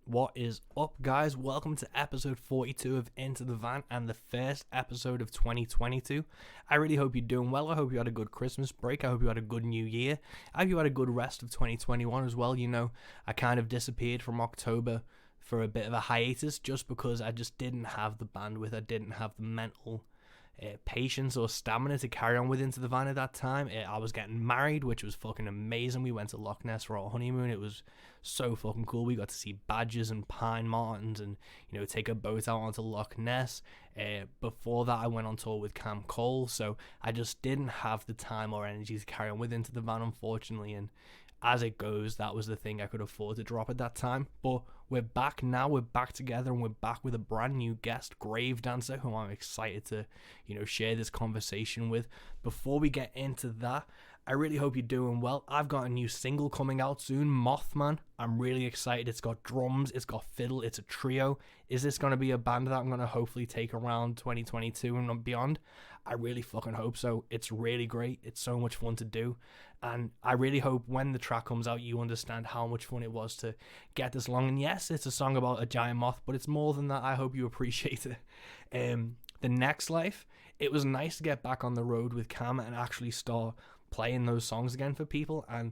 What is up, guys? Welcome to episode 42 of Into the Van and the first episode of 2022. I really hope you're doing well. I hope you had a good Christmas break. I hope you had a good new year. I hope you had a good rest of 2021 as well. You know, I kind of disappeared from October for a bit of a hiatus just because I just didn't have the bandwidth. I didn't have the mental patience or stamina to carry on with Into the Van at that time. I was getting married, which was fucking amazing. We went to Loch Ness for our honeymoon. It was so fucking cool. We got to see badgers and pine martens and, you know, take a boat out onto Loch Ness. Before that, I went on tour with Cam Cole, so I just didn't have the time or energy to carry on with Into the Van, unfortunately, and as it goes, that was the thing I could afford to drop at that time. But we're back now, we're back together, and we're back with a brand new guest, Gravedancer, who I'm excited to, share this conversation with. Before we get into that, I really hope you're doing well. I've got a new single coming out soon, Mothman. I'm really excited. It's got drums, it's got fiddle, it's a trio. Is this going to be a band that I'm going to hopefully take around 2022 and beyond? I really fucking hope so. It's really great. It's so much fun to do. And I really hope when the track comes out, you understand how much fun it was to get this long. And yes, it's a song about a giant moth, but it's more than that. I hope you appreciate it. The Next Life, it was nice to get back on the road with Cam and actually start playing those songs again for people. And,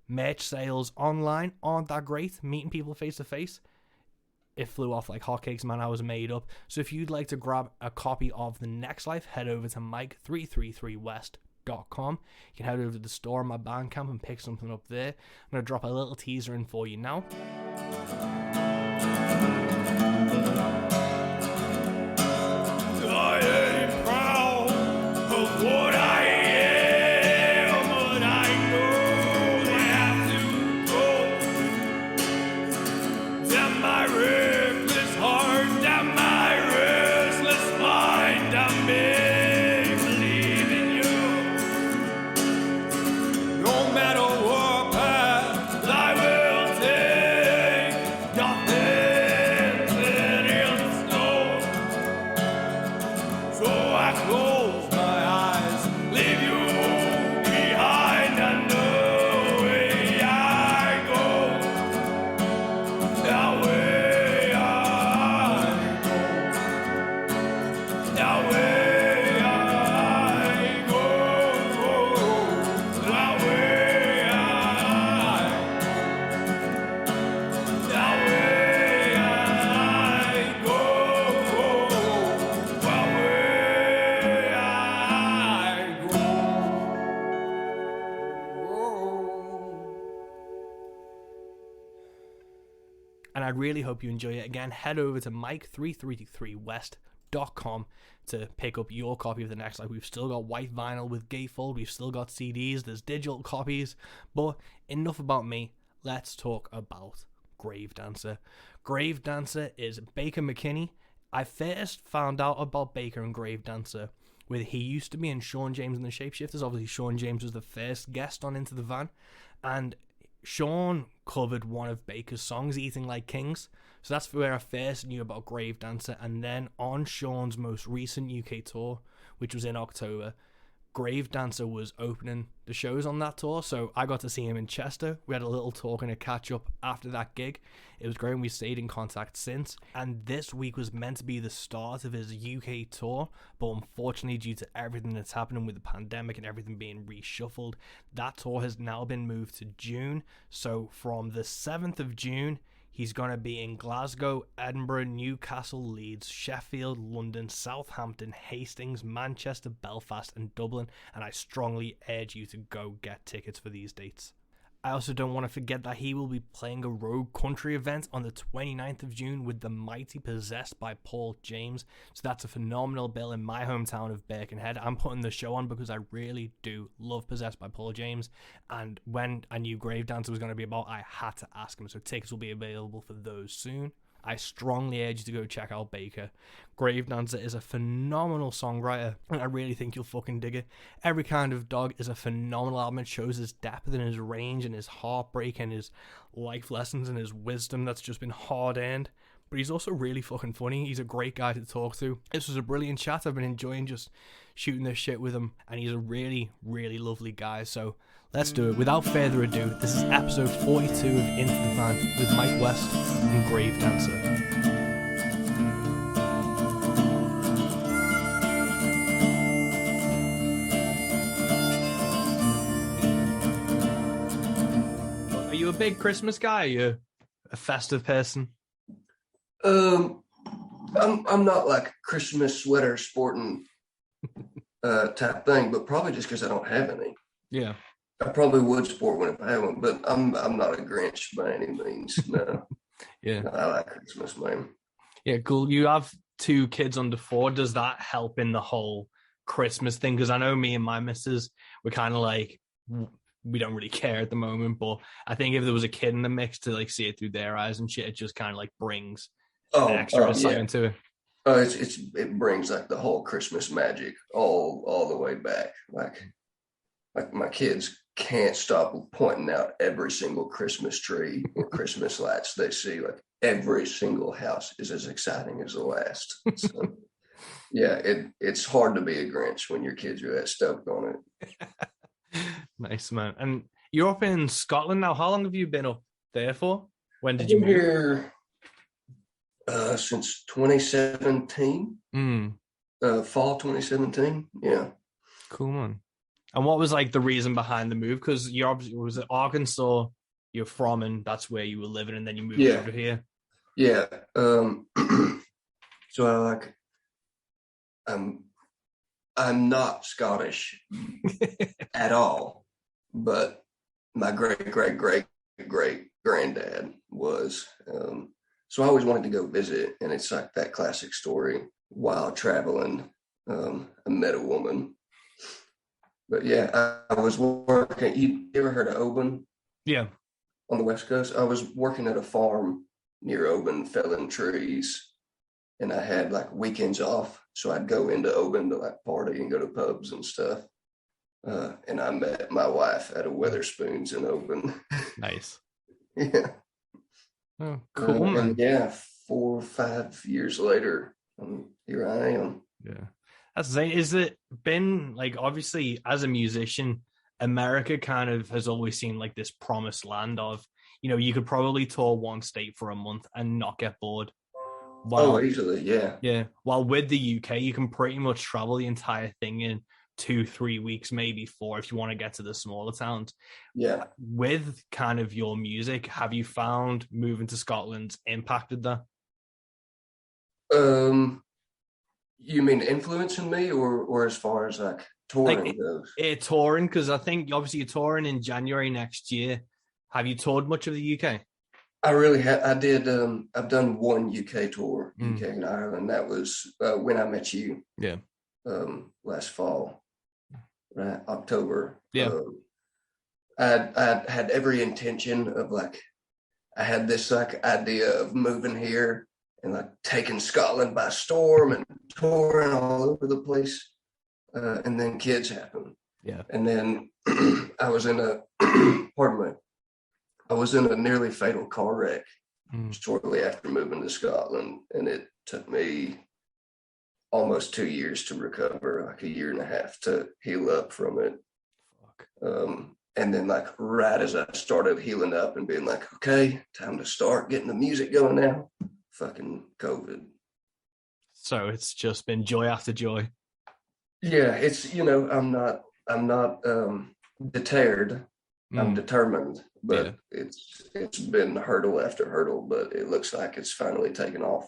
merch sales online aren't that great. Meeting people face to face, it flew off like hotcakes, man. I was made up. So if you'd like to grab a copy of The Next Life, head over to mike333west.com. You can head over to the store on my Bandcamp and pick something up there. I'm going to drop a little teaser in for you now. I ain't proud of what I am, but I know they have to go. Damn my reckless heart, damn my restless mind, I make believe in you. No matter what path I will take, nothing in stone. So I close my eyes, leave you behind, and away I go. Away I go. Away I go. Away I And I really hope you enjoy it. Again, head over to mike333west.com to pick up your copy of The Next Life. We've still got white vinyl with gatefold. We've still got CDs. There's digital copies. But enough about me. Let's talk about Gravedancer. Gravedancer is Baker McKinney. I first found out about Baker and Gravedancer with He Used to Be and Sean James and the Shapeshifters. Obviously, Sean James was the first guest on Into the Van. And Sean covered one of Baker's songs, Eating Like Kings. So that's where I first knew about Gravedancer. And then on Sean's most recent UK tour, which was in October, Gravedancer was opening the shows on that tour. So I got to see him in Chester. We had a little talk and a catch up after that gig. It was great, and we stayed in contact since. And this week was meant to be the start of his UK tour, but unfortunately, due to everything that's happening with the pandemic and everything being reshuffled, that tour has now been moved to June. So from the 7th of June, he's going to be in Glasgow, Edinburgh, Newcastle, Leeds, Sheffield, London, Southampton, Hastings, Manchester, Belfast, and Dublin. And I strongly urge you to go get tickets for these dates. I also don't want to forget that he will be playing a Rogue Country event on the 29th of June with The Mighty Possessed by Paul James. So that's a phenomenal bill in my hometown of Birkenhead. I'm putting the show on because I really do love Possessed by Paul James. And when I knew Gravedancer was going to be about, I had to ask him. So tickets will be available for those soon. I strongly urge you to go check out Baker. Gravedancer is a phenomenal songwriter, and I really think you'll fucking dig it. Every Kind of Dog is a phenomenal album. It shows his depth and his range and his heartbreak and his life lessons and his wisdom that's just been hard-earned. But he's also really fucking funny. He's a great guy to talk to. This was a brilliant chat. I've been enjoying just shooting this shit with him, and he's a really, really lovely guy. So let's do it. Without further ado, this is episode 42 of Into the Van with Mike West and Gravedancer. Are you a big Christmas guy? Are you a festive person? I'm not like Christmas sweater sporting type thing, but probably just because I don't have any. Yeah. I probably would sport one if I had one, but I'm not a Grinch by any means. No. Yeah. No, I like Christmas, man. Yeah, cool. You have 2 kids under 4. Does that help in the whole Christmas thing? Because I know me and my missus, we're kind of like, we don't really care at the moment, but I think if there was a kid in the mix to like see it through their eyes and shit, it just kind of like brings extra excitement to it. It brings like the whole Christmas magic all the way back. Like my kids can't stop pointing out every single Christmas tree or Christmas lights they see. Like every single house is as exciting as the last. So, yeah, it's hard to be a Grinch when your kids are that stoked on it. Nice, man. And you're up in Scotland now. How long have you been up there for? When did you move? Here since 2017. Fall 2017. Yeah. Cool, man. And what was like the reason behind the move? Because you're obviously, was it Arkansas you're from, and that's where you were living, and then you moved over here? Yeah. So I'm not Scottish at all, but my great granddad was. So I always wanted to go visit, and it's like that classic story. While traveling, I met a woman. But yeah, I was working. You ever heard of Oban? Yeah. On the West Coast, I was working at a farm near Oban, felling trees, and I had like weekends off, so I'd go into Oban to like party and go to pubs and stuff. And I met my wife at a Weatherspoons in Oban. Nice. Yeah. Oh, cool, man. And yeah, 4 or 5 years later, here I am. Yeah. That's the thing. Is it been like, obviously as a musician, America kind of has always seemed like this promised land of, you know, you could probably tour one state for a month and not get bored. Easily, yeah. Yeah. While with the UK, you can pretty much travel the entire thing in 2-3 weeks, maybe 4, if you want to get to the smaller towns. Yeah. With kind of your music, have you found moving to Scotland impacted that? You mean influencing me, or as far as like touring goes? Touring, because I think obviously you're touring in January next year. Have you toured much of the UK? I really have. I did. I've done one UK tour, UK and Ireland. That was when I met you. Yeah. Last fall, right? October. Yeah. I had every intention of like, I had this like idea of moving here and like taking Scotland by storm and touring all over the place. And then kids happened. Yeah. And then I was in a, I was in a nearly fatal car wreck shortly after moving to Scotland. And it took me almost 2 years to recover, like 1.5 years to heal up from it. Fuck. And then like right as I started healing up and being like, okay, time to start getting the music going now, fucking COVID. So it's just been joy after joy. Yeah, it's, you know, I'm not deterred. I'm determined, but it's been hurdle after hurdle, but it looks like it's finally taken off.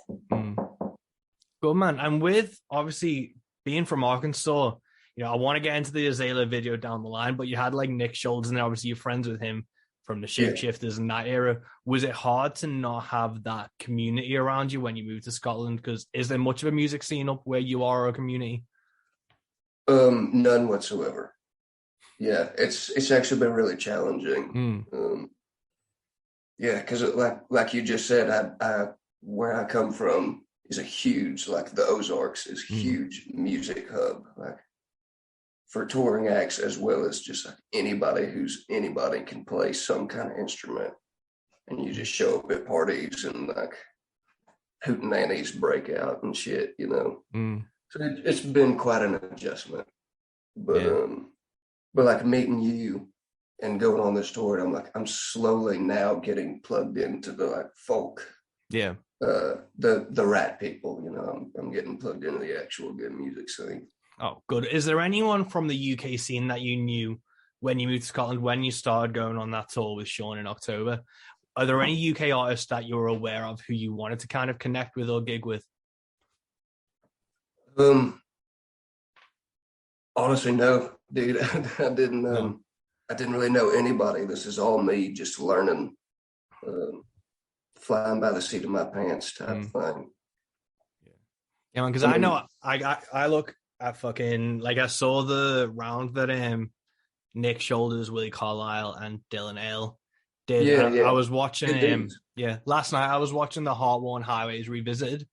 Good, man. And with obviously being from Arkansas, you know, I want to get into the Azalea video down the line, but you had like Nick Schultz, and obviously you're friends with him from the Shapeshifters in that era. Was it hard to not have that community around you when you moved to Scotland? Because is there much of a music scene up where you are, a community? None whatsoever. Yeah, it's actually been really challenging. Yeah, because like you just said, I where I come from is a huge, like the Ozarks is huge music hub, like for touring acts as well as just like anybody can play some kind of instrument, and you just show up at parties and like hootenannies break out and shit, you know. So it's been quite an adjustment, but like meeting you and going on this tour, and I'm slowly now getting plugged into the like folk, the rat people. I'm getting plugged into the actual good music scene. Oh, good. Is there anyone from the UK scene that you knew when you moved to Scotland, when you started going on that tour with Sean in October? Are there any UK artists that you're aware of who you wanted to kind of connect with or gig with? Honestly, no, dude. I didn't really know anybody. This is all me just learning, flying by the seat of my pants type thing. Yeah, because I know I look at fucking, like, I saw the round that Nick Shoulders, Willie Carlisle, and Dylan Ale did. Yeah. I was watching last night I was watching the Heart-Worn Highways Revisited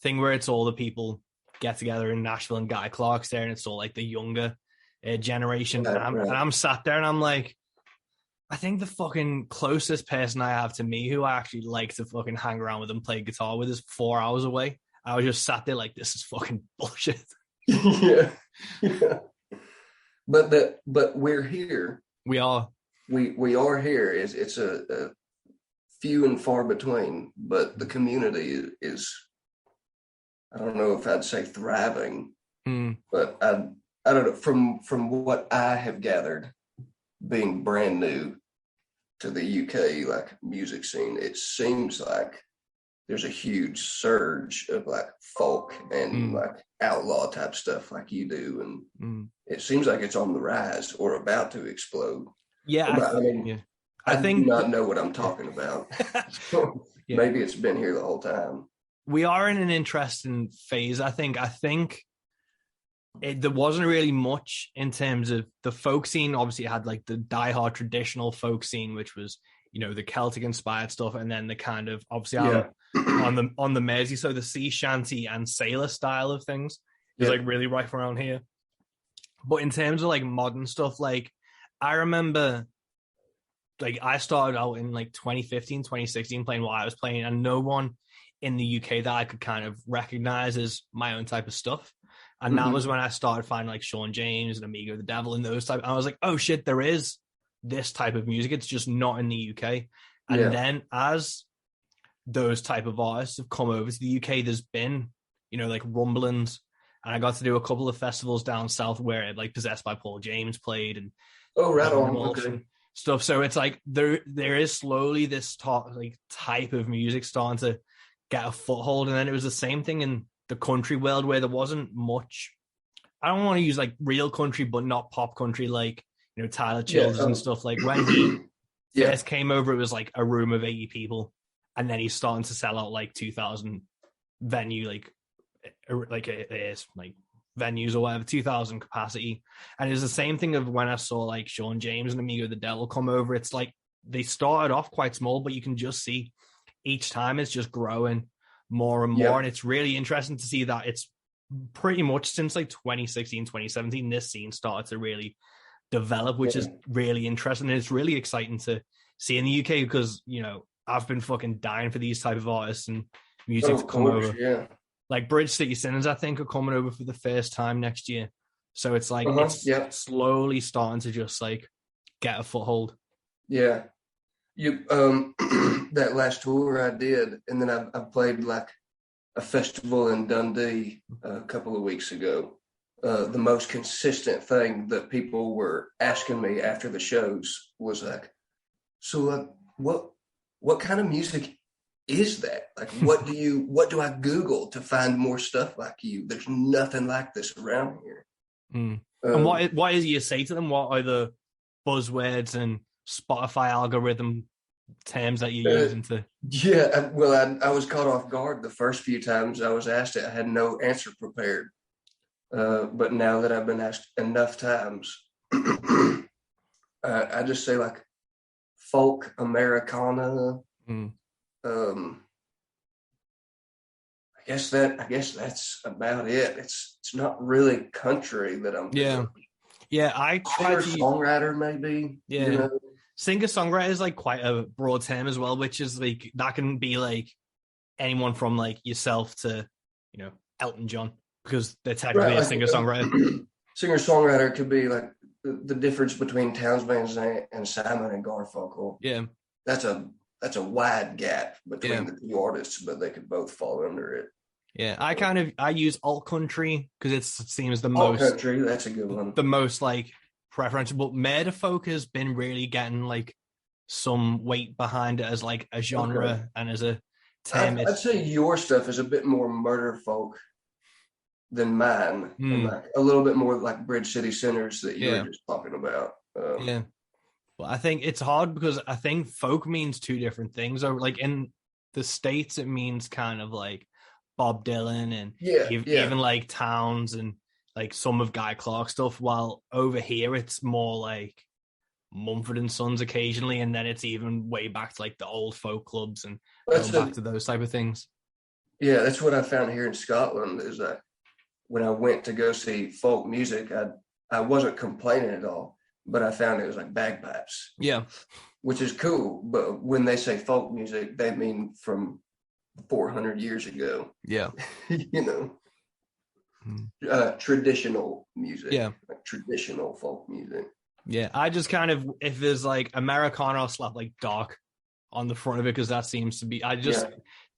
thing, where it's all the people get together in Nashville and Guy Clark's there, and it's all like the younger generation. Right, and I'm sat there and I'm like, I think the fucking closest person I have to me who I actually like to fucking hang around with and play guitar with is 4 hours away. I was just sat there like, this is fucking bullshit. yeah. But we're here. We are. We are here. It's a few and far between, but the community is, I don't know if I'd say thriving, but I don't know, from what I have gathered, being brand new to the UK like music scene, it seems like there's a huge surge of like folk and like outlaw type stuff like you do, and it seems like it's on the rise or about to explode. Yeah, I think do not know what I'm talking about. Maybe it's been here the whole time. We are in an interesting phase. I think there wasn't really much in terms of the folk scene. Obviously, it had like the diehard traditional folk scene, which was, the Celtic inspired stuff, and then the kind of, obviously on the Mersey, so the sea shanty and sailor style of things is like really rife around here. But in terms of like modern stuff, like I remember, like I started out in like 2015, 2016 playing what I was playing, and no one in the UK that I could kind of recognize as my own type of stuff. And that was when I started finding like Sean James and Amigo the Devil and those type. I was like, oh shit, there is this type of music. It's just not in the UK. And then as those type of artists have come over to the UK, there's been, like rumblings. And I got to do a couple of festivals down south where like Possessed by Paul James played and stuff. So it's like there is slowly this type of music starting to get a foothold. And then it was the same thing in the country world where there wasn't much. I don't want to use like real country, but not pop country, like, Tyler Childers and stuff. Like when he first came over, it was like a room of 80 people. And then he's starting to sell out like 2,000 venue, like it is like venues or whatever, 2,000 capacity. And it's the same thing of when I saw like Sean James and Amigo the Devil come over. It's like they started off quite small, but you can just see each time it's just growing more and more. And it's really interesting to see that it's pretty much since like 2016, 2017, this scene started to really develop, which is really interesting. And it's really exciting to see in the UK because, I've been fucking dying for these type of artists and music to come over. Yeah. Like Bridge City Sinners, I think, are coming over for the first time next year. So it's like it's slowly starting to just like get a foothold. Yeah. You that last tour I did, and then I played like a festival in Dundee a couple of weeks ago. The most consistent thing that people were asking me after the shows was like, so what kind of music is that? Like, what do I Google to find more stuff like you? There's nothing like this around here. And what is you say to them? What are the buzzwords and Spotify algorithm terms that you're using to? Yeah, well, I was caught off guard the first few times I was asked it. I had no answer prepared. But now that I've been asked enough times, I just say like folk, Americana. I guess that's about it. It's not really country that I'm doing. I try to songwriter maybe. Singer-songwriter is like quite a broad term as well, which is like that can be like anyone from like yourself to Elton John, because they're technically a singer-songwriter. Singer-songwriter could be like the difference between Townes Van Zandt and Simon and Garfunkel. Yeah. That's a wide gap between the two artists, but they could both fall under it. Yeah, I use alt country because it seems the Alt most country, that's a good one. The most like preferential, but murder folk has been really getting like some weight behind it as like a genre and as a term. I'd say your stuff is a bit more murder folk than mine, and like a little bit more like Bridge City Sinners that you were just talking about. Yeah. Well, I think it's hard because I think folk means two different things. Or like in the States, it means kind of like Bob Dylan and even like Townes and like some of Guy Clark stuff, while over here it's more like Mumford & Sons occasionally, and then it's even way back to like the old folk clubs and going back to those type of things. Yeah, that's what I found here in Scotland is that when I went to go see folk music, I wasn't complaining at all, but I found it was like bagpipes. Yeah. Which is cool, but when they say folk music, they mean from 400 years ago. Yeah. Traditional music. Yeah. Like traditional folk music. Yeah. I just kind of, if there's like Americana, I'll slap like dark on the front of it because that seems to be,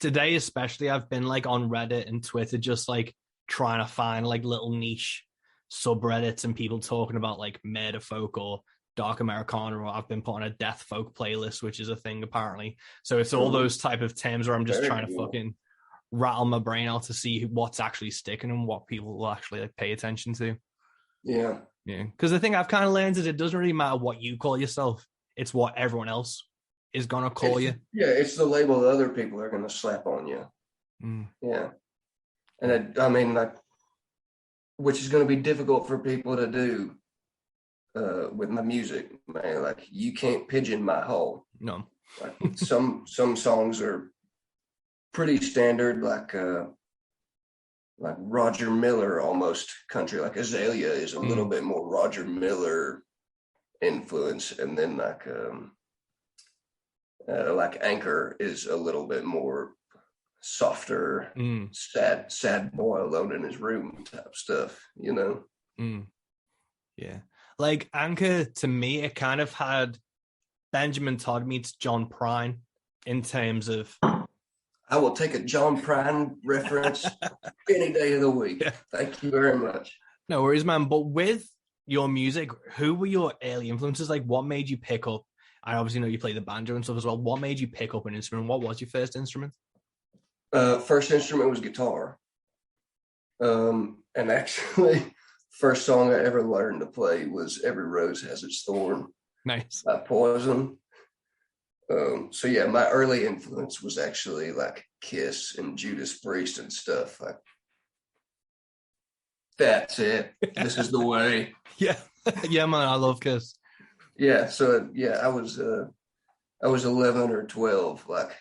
today especially, I've been like on Reddit and Twitter just like trying to find like little niche subreddits and people talking about like murder folk or dark Americana, or I've been put on a death folk playlist, which is a thing apparently. So it's all those type of terms where I'm just trying to fucking rattle my brain out to see what's actually sticking and what people will actually like pay attention to. Yeah. Because the thing I've kind of learned is it doesn't really matter what you call yourself, it's what everyone else is gonna call you. Yeah, it's the label that other people are gonna slap on you. Yeah. And I mean, like, which is going to be difficult for people to do with my music, man. Like, you can't pigeon my hole. No. Like, some songs are pretty standard, like Roger Miller almost country. Like Azalea is a little bit more Roger Miller influence, and then like Anchor is a little bit more softer, sad boy alone in his room type stuff, Yeah, like Anchor, to me, it kind of had Benjamin Todd meets John Prine in terms of, I will take a John Prine reference any day of the week. Thank you very much. No worries, man. But with your music, who were your early influences? Like, what made you pick up, I obviously know you play the banjo and stuff as well, what made you pick up an instrument? What was your first instrument? First instrument was guitar. And actually, first song I ever learned to play was Every Rose Has Its Thorn. Nice. By Poison. So yeah, my early influence was actually like Kiss and Judas Priest and stuff. Like, that's it. This is the way. Yeah. Yeah, man, I love Kiss. Yeah, so yeah, I was 11 or 12, like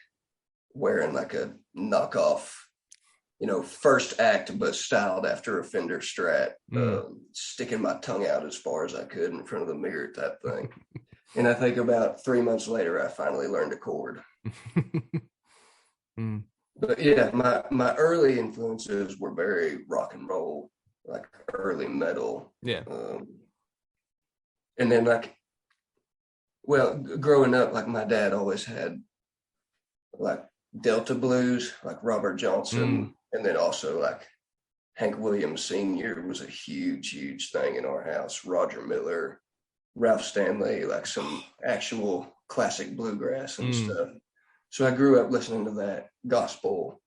wearing like a knockoff, first act, but styled after a Fender Strat, sticking my tongue out as far as I could in front of the mirror type thing. And I think about 3 months later, I finally learned a chord. But yeah, my early influences were very rock and roll, like early metal. Yeah. And then growing up, like my dad always had like Delta blues, like Robert Johnson, and then also like Hank Williams Sr. was a huge, huge thing in our house. Roger Miller, Ralph Stanley, like some actual classic bluegrass and stuff. So I grew up listening to that gospel,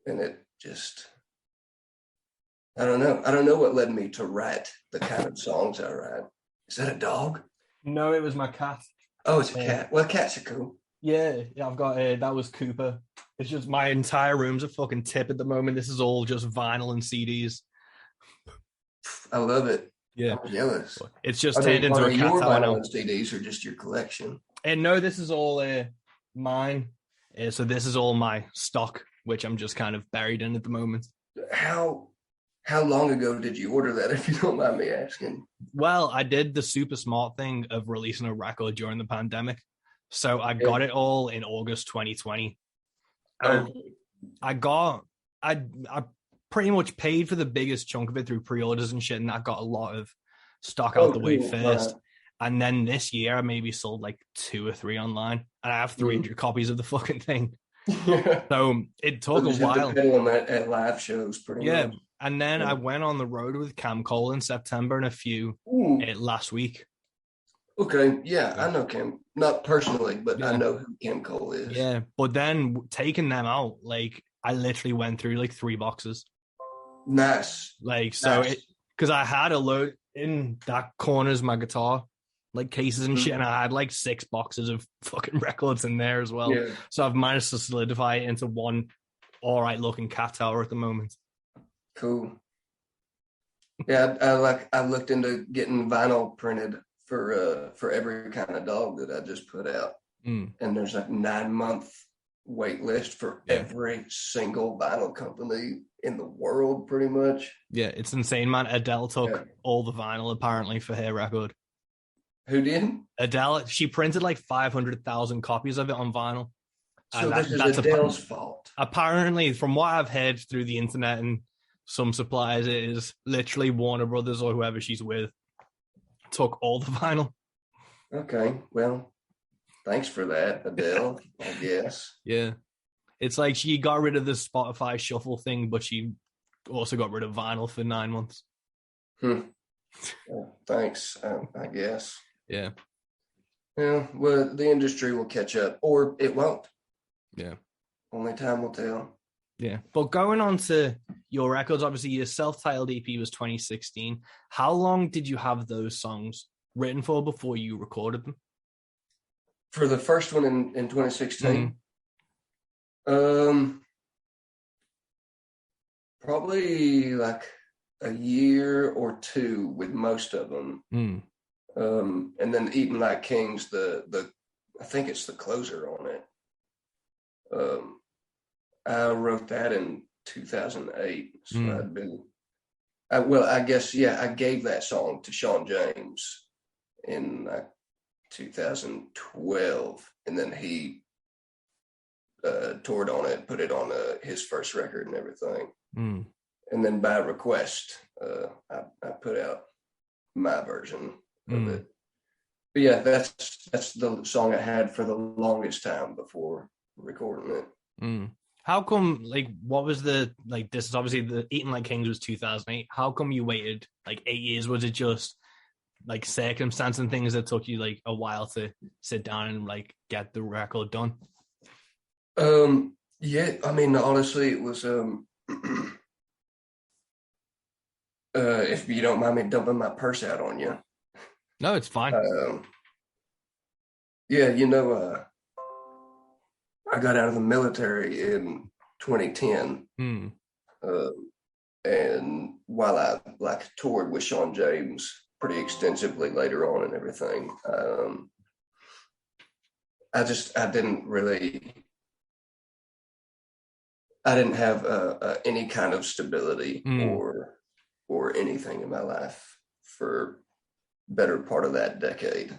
and it just, I don't know what led me to write the kind of songs I write. Is that a dog? No, it was my cat. Oh, it's a cat. Well, cats are cool. Yeah, I've got that was Cooper. It's just my entire room's a fucking tip at the moment. This is all just vinyl and CDs. I love it. Yeah, I'm jealous. It's just turned into a cat. Your vinyl and CDs or just your collection? And no, this is all mine. So this is all my stock, which I'm just kind of buried in at the moment. How long ago did you order that, if you don't mind me asking? Well, I did the super smart thing of releasing a record during the pandemic. So I got it all in August 2020. I pretty much paid for the biggest chunk of it through pre-orders and shit, and I got a lot of stock out the way Cool. first. And then this year, I maybe sold like 2 or 3 online, and I have 300 copies of the fucking thing. Yeah. So it took a just have to while. pedal them at live shows, pretty much. And then I went on the road with Cam Cole in September and a few last week. Okay, yeah, I know Cam, not personally, but I know who Cam Cole is. Yeah, but then taking them out, like I literally went through like 3 boxes. Nice. Like, so because I had a load in that corner's my guitar, like cases and shit, and I had like 6 boxes of fucking records in there as well. Yeah. So I've managed to solidify it into one all right looking cat tower at the moment. Cool. Yeah, I looked into getting vinyl printed for every kind of dog that I just put out, and there's a 9-month wait list for every single vinyl company in the world, pretty much. Yeah, it's insane, man. Adele took all the vinyl apparently for her record. Who did? Adele. She printed like 500,000 copies of it on vinyl. So that's Adele's fault. Apparently, from what I've heard through the internet and some suppliers, it is literally Warner Brothers or whoever she's with took all the vinyl. Okay, well, thanks for that, Adele, I guess. Yeah. It's like she got rid of the Spotify shuffle thing, but she also got rid of vinyl for 9 months. Well, thanks, I guess. Yeah. Yeah, well, the industry will catch up, or it won't. Yeah. Only time will tell. Yeah. But going on to your records, obviously your self-titled EP was 2016. How long did you have those songs written for before you recorded them? For the first one in 2016? Probably like a year or 2 with most of them. And then Eating Like Kings, the I think it's the closer on it. I wrote that in 2008. So I guess, I gave that song to Sean James in 2012. And then he toured on it, put it on his first record and everything. And then by request, I put out my version of it. But yeah, that's the song I had for the longest time before recording it. How come, like, what was the, like, this is obviously the Eating Like Kings was 2008. How come you waited like 8 years? Was it just like circumstance and things that took you like a while to sit down and like get the record done? Yeah, I mean, honestly, it was if you don't mind me dumping my purse out on you. No, it's fine. Yeah, I got out of the military in 2010. And while I like toured with Sean James pretty extensively later on and everything, I didn't have any kind of stability or anything in my life for better part of that decade.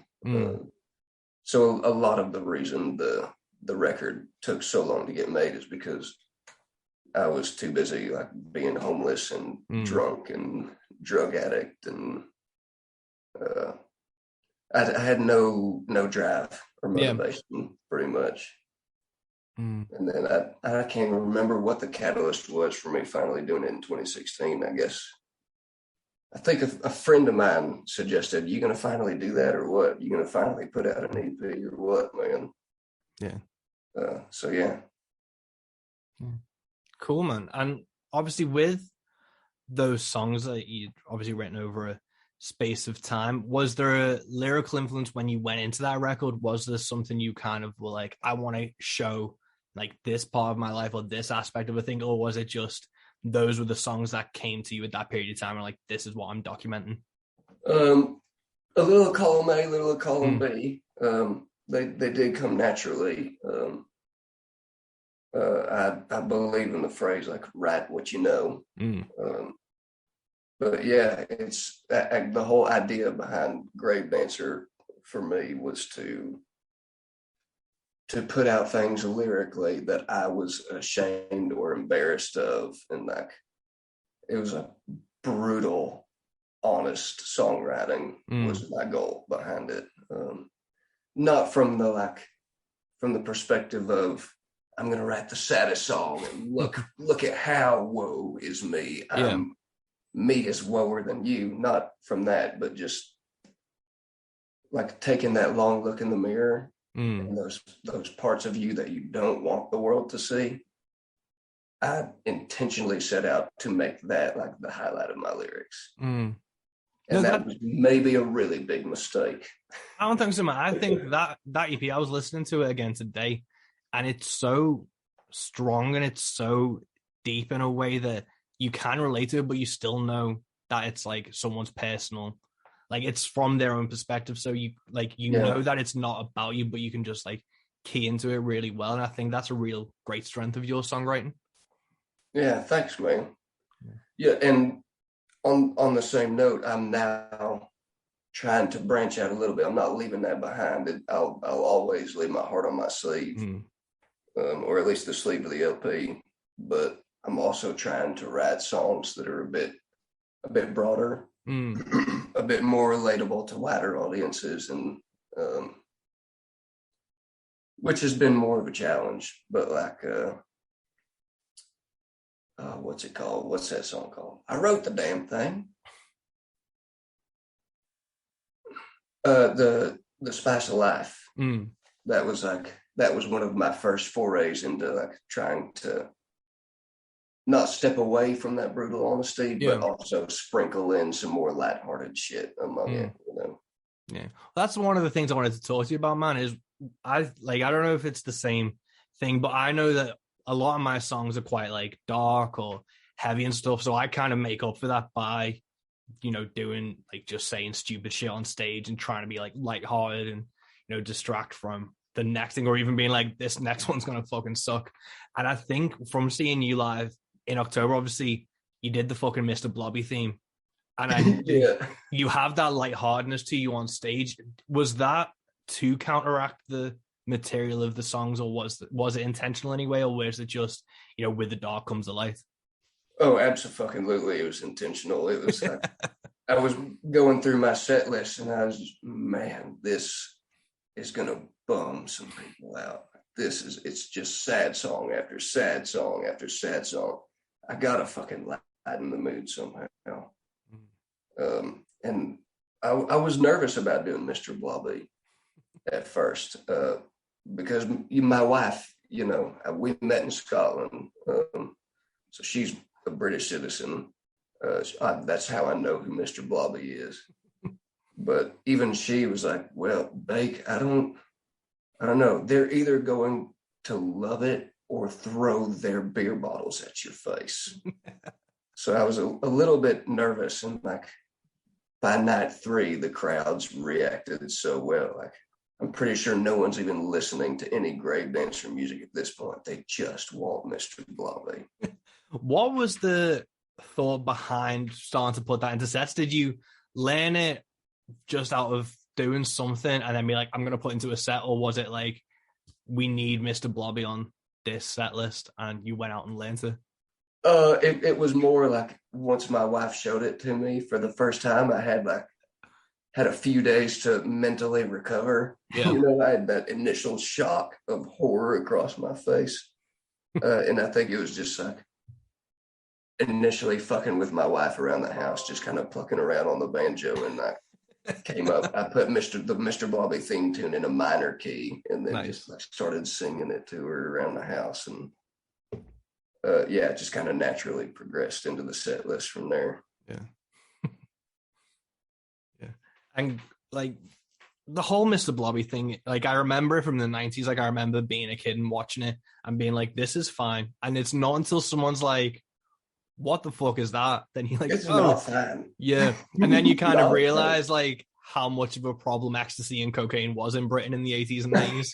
So a lot of the reason the record took so long to get made is because I was too busy like being homeless and drunk and drug addict, and I had no drive or motivation pretty much. And then I can't remember what the catalyst was for me finally doing it in 2016. I guess I think a friend of mine suggested, "You gonna finally do that or what? You gonna finally put out an EP or what, man?" Yeah. So yeah. Cool, man. And obviously with those songs that you obviously written over a space of time, was there a lyrical influence when you went into that record? Was there something you kind of were like, I want to show like this part of my life or this aspect of a thing? Or was it just those were the songs that came to you at that period of time and like, this is what I'm documenting? A little column A, a little column B. They did come naturally. I believe in the phrase like write what you know. But yeah, it's the whole idea behind Gravedancer for me was to put out things lyrically that I was ashamed or embarrassed of, and like it was a brutal honest songwriting was my goal behind it. Not from the perspective of I'm going to write the saddest song and look at how woe is me. Me is woer than you. Not from that, but just like taking that long look in the mirror and those parts of you that you don't want the world to see. I intentionally set out to make that like the highlight of my lyrics. And that was maybe a really big mistake. I don't think so, man. I think that EP, I was listening to it again today, and it's so strong and it's so deep in a way that you can relate to it, but you still know that it's like someone's personal, like it's from their own perspective. So you know that it's not about you, but you can just like key into it really well. And I think that's a real great strength of your songwriting. Yeah, thanks, man. Yeah, and on the same note, I'm now trying to branch out a little bit. I'm not leaving that behind. I'll always leave my heart on my sleeve, or at least the sleeve of the LP. But I'm also trying to write songs that are a bit broader, a bit more relatable to wider audiences, and which has been more of a challenge. But like, what's it called? What's that song called? I wrote the damn thing. The Spice of Life. That was one of my first forays into like trying to not step away from that brutal honesty, but also sprinkle in some more lighthearted shit among it, you know? Yeah. That's one of the things I wanted to talk to you about, man, is I don't know if it's the same thing, but I know that a lot of my songs are quite like dark or heavy and stuff. So I kind of make up for that by, doing like just saying stupid shit on stage and trying to be like lighthearted and, distract from the next thing, or even being like, this next one's going to fucking suck. And I think from seeing you live in October, obviously you did the fucking Mr. Blobby theme. And you have that lightheartedness to you on stage. Was that to counteract the material of the songs, or was it intentional anyway, or was it just with the dark comes the light? Oh, absolutely, it was intentional. It was like I was going through my set list and I was, man, this is gonna bum some people out. It's just sad song after sad song after sad song. I gotta fucking lighten the mood somehow. And I was nervous about doing Mr. Blobby at first, because my wife, we met in Scotland, so she's a British citizen. That's how I know who Mr. Blobby is. But even she was like, "Well, Bake, I don't know. They're either going to love it or throw their beer bottles at your face." So I was a little bit nervous, and like by night 3, the crowds reacted so well. Like, I'm pretty sure no one's even listening to any Gravedancer music at this point. They just want Mr. Blobby. What was the thought behind starting to put that into sets? Did you learn it just out of doing something and then be like, I'm going to put into a set? Or was it like, we need Mr. Blobby on this set list, and you went out and learned it? It was more like once my wife showed it to me for the first time, I had a few days to mentally recover. I had that initial shock of horror across my face. And I think it was just like initially fucking with my wife around the house, just kind of plucking around on the banjo, and I came up. I put the Mr. Blobby theme tune in a minor key, and then just like started singing it to her around the house, and it just kind of naturally progressed into the set list from there. And like the whole Mr. Blobby thing, like I remember from the 90s, like I remember being a kid and watching it and being like, this is fine. And it's not until someone's like, what the fuck is that? Then you're like, it's not fine. Yeah. And then you kind of realize like how much of a problem ecstasy and cocaine was in Britain in the 80s and 90s.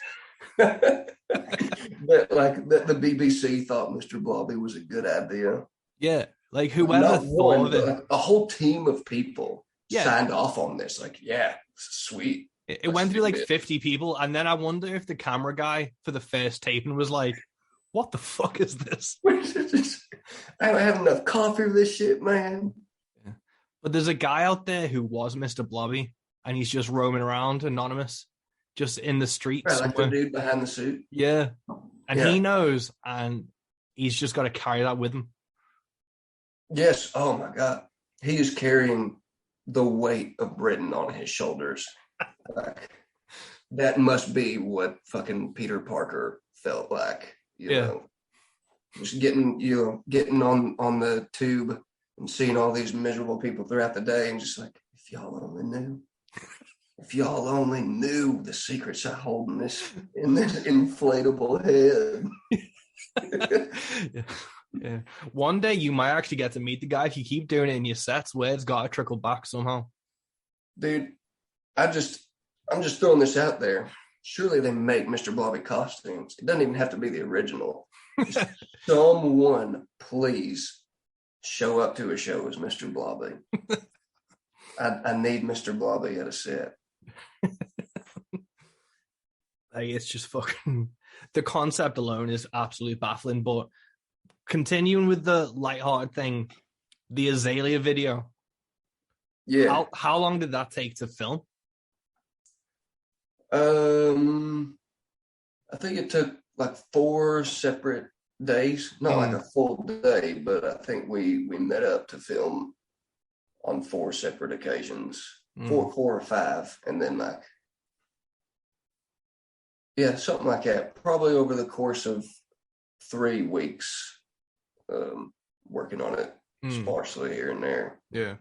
But like the BBC thought Mr. Blobby was a good idea. Yeah. Like whoever thought of it. A whole team of people signed off on this. Like, sweet. It went through like 50 people. And then I wonder if the camera guy for the first taping was like, what the fuck is this? I don't have enough coffee for this shit, man. Yeah. But there's a guy out there who was Mr. Blobby, and he's just roaming around anonymous, just in the street Right, somewhere. like the dude behind the suit. Yeah. And Yeah. he knows, and he's just got to carry that with him. Yes. Oh my God. He is carrying the weight of Britain on his shoulders. Like, that must be what fucking Peter Parker felt like. You know, just getting on the tube and seeing all these miserable people throughout the day, and just like, if y'all only knew. If y'all only knew the secrets I hold in this inflatable head. Yeah. One day you might actually get to meet the guy if you keep doing it in your sets. Word's got to trickle back somehow. Dude, I'm just throwing this out there. Surely they make Mr. Blobby costumes. It doesn't even have to be the original. Someone, please show up to a show as Mr. Blobby. I need Mr. Blobby at a set. Like, it's just fucking, the concept alone is absolutely baffling. But continuing with the lighthearted thing, the Azalea video. Yeah. How long did that take to film? I think it took like 4 separate days. Not like a full day, but I think we met up to film on 4 separate occasions. 4 or 5, and then like, yeah, something like that. Probably over the course of 3 weeks, working on it sparsely here and there. Yeah.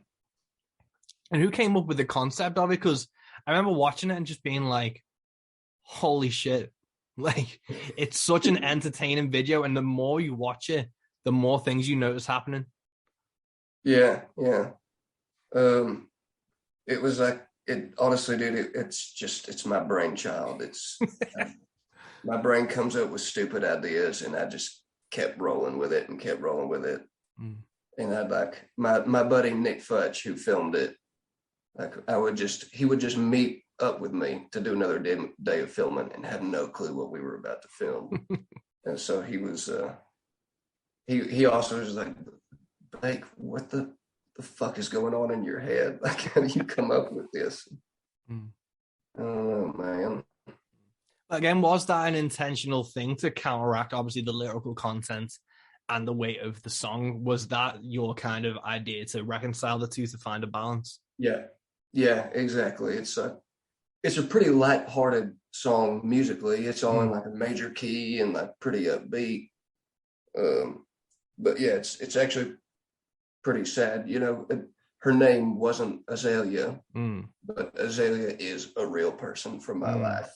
And who came up with the concept of it? Because I remember watching it and just being like, holy shit. Like, it's such an entertaining video, and the more you watch it, the more things you notice happening. Yeah. It was like, it honestly, dude, it's my brainchild. It's my brain comes up with stupid ideas, and I just kept rolling with it. And I'd like my buddy Nick Futch, who filmed it, like he would just meet up with me to do another day of filming and have no clue what we were about to film. And so he was he also was like, Blake, what the fuck is going on in your head? Like, how do you come up with this? I don't know, man. Again, was that an intentional thing to counteract, obviously, the lyrical content and the weight of the song? Was that your kind of idea to reconcile the two, to find a balance? Yeah, exactly. It's a pretty light-hearted song musically. It's all in like a major key and like pretty upbeat. But yeah, it's actually pretty sad. You know, her name wasn't Azalea, but Azalea is a real person from my life.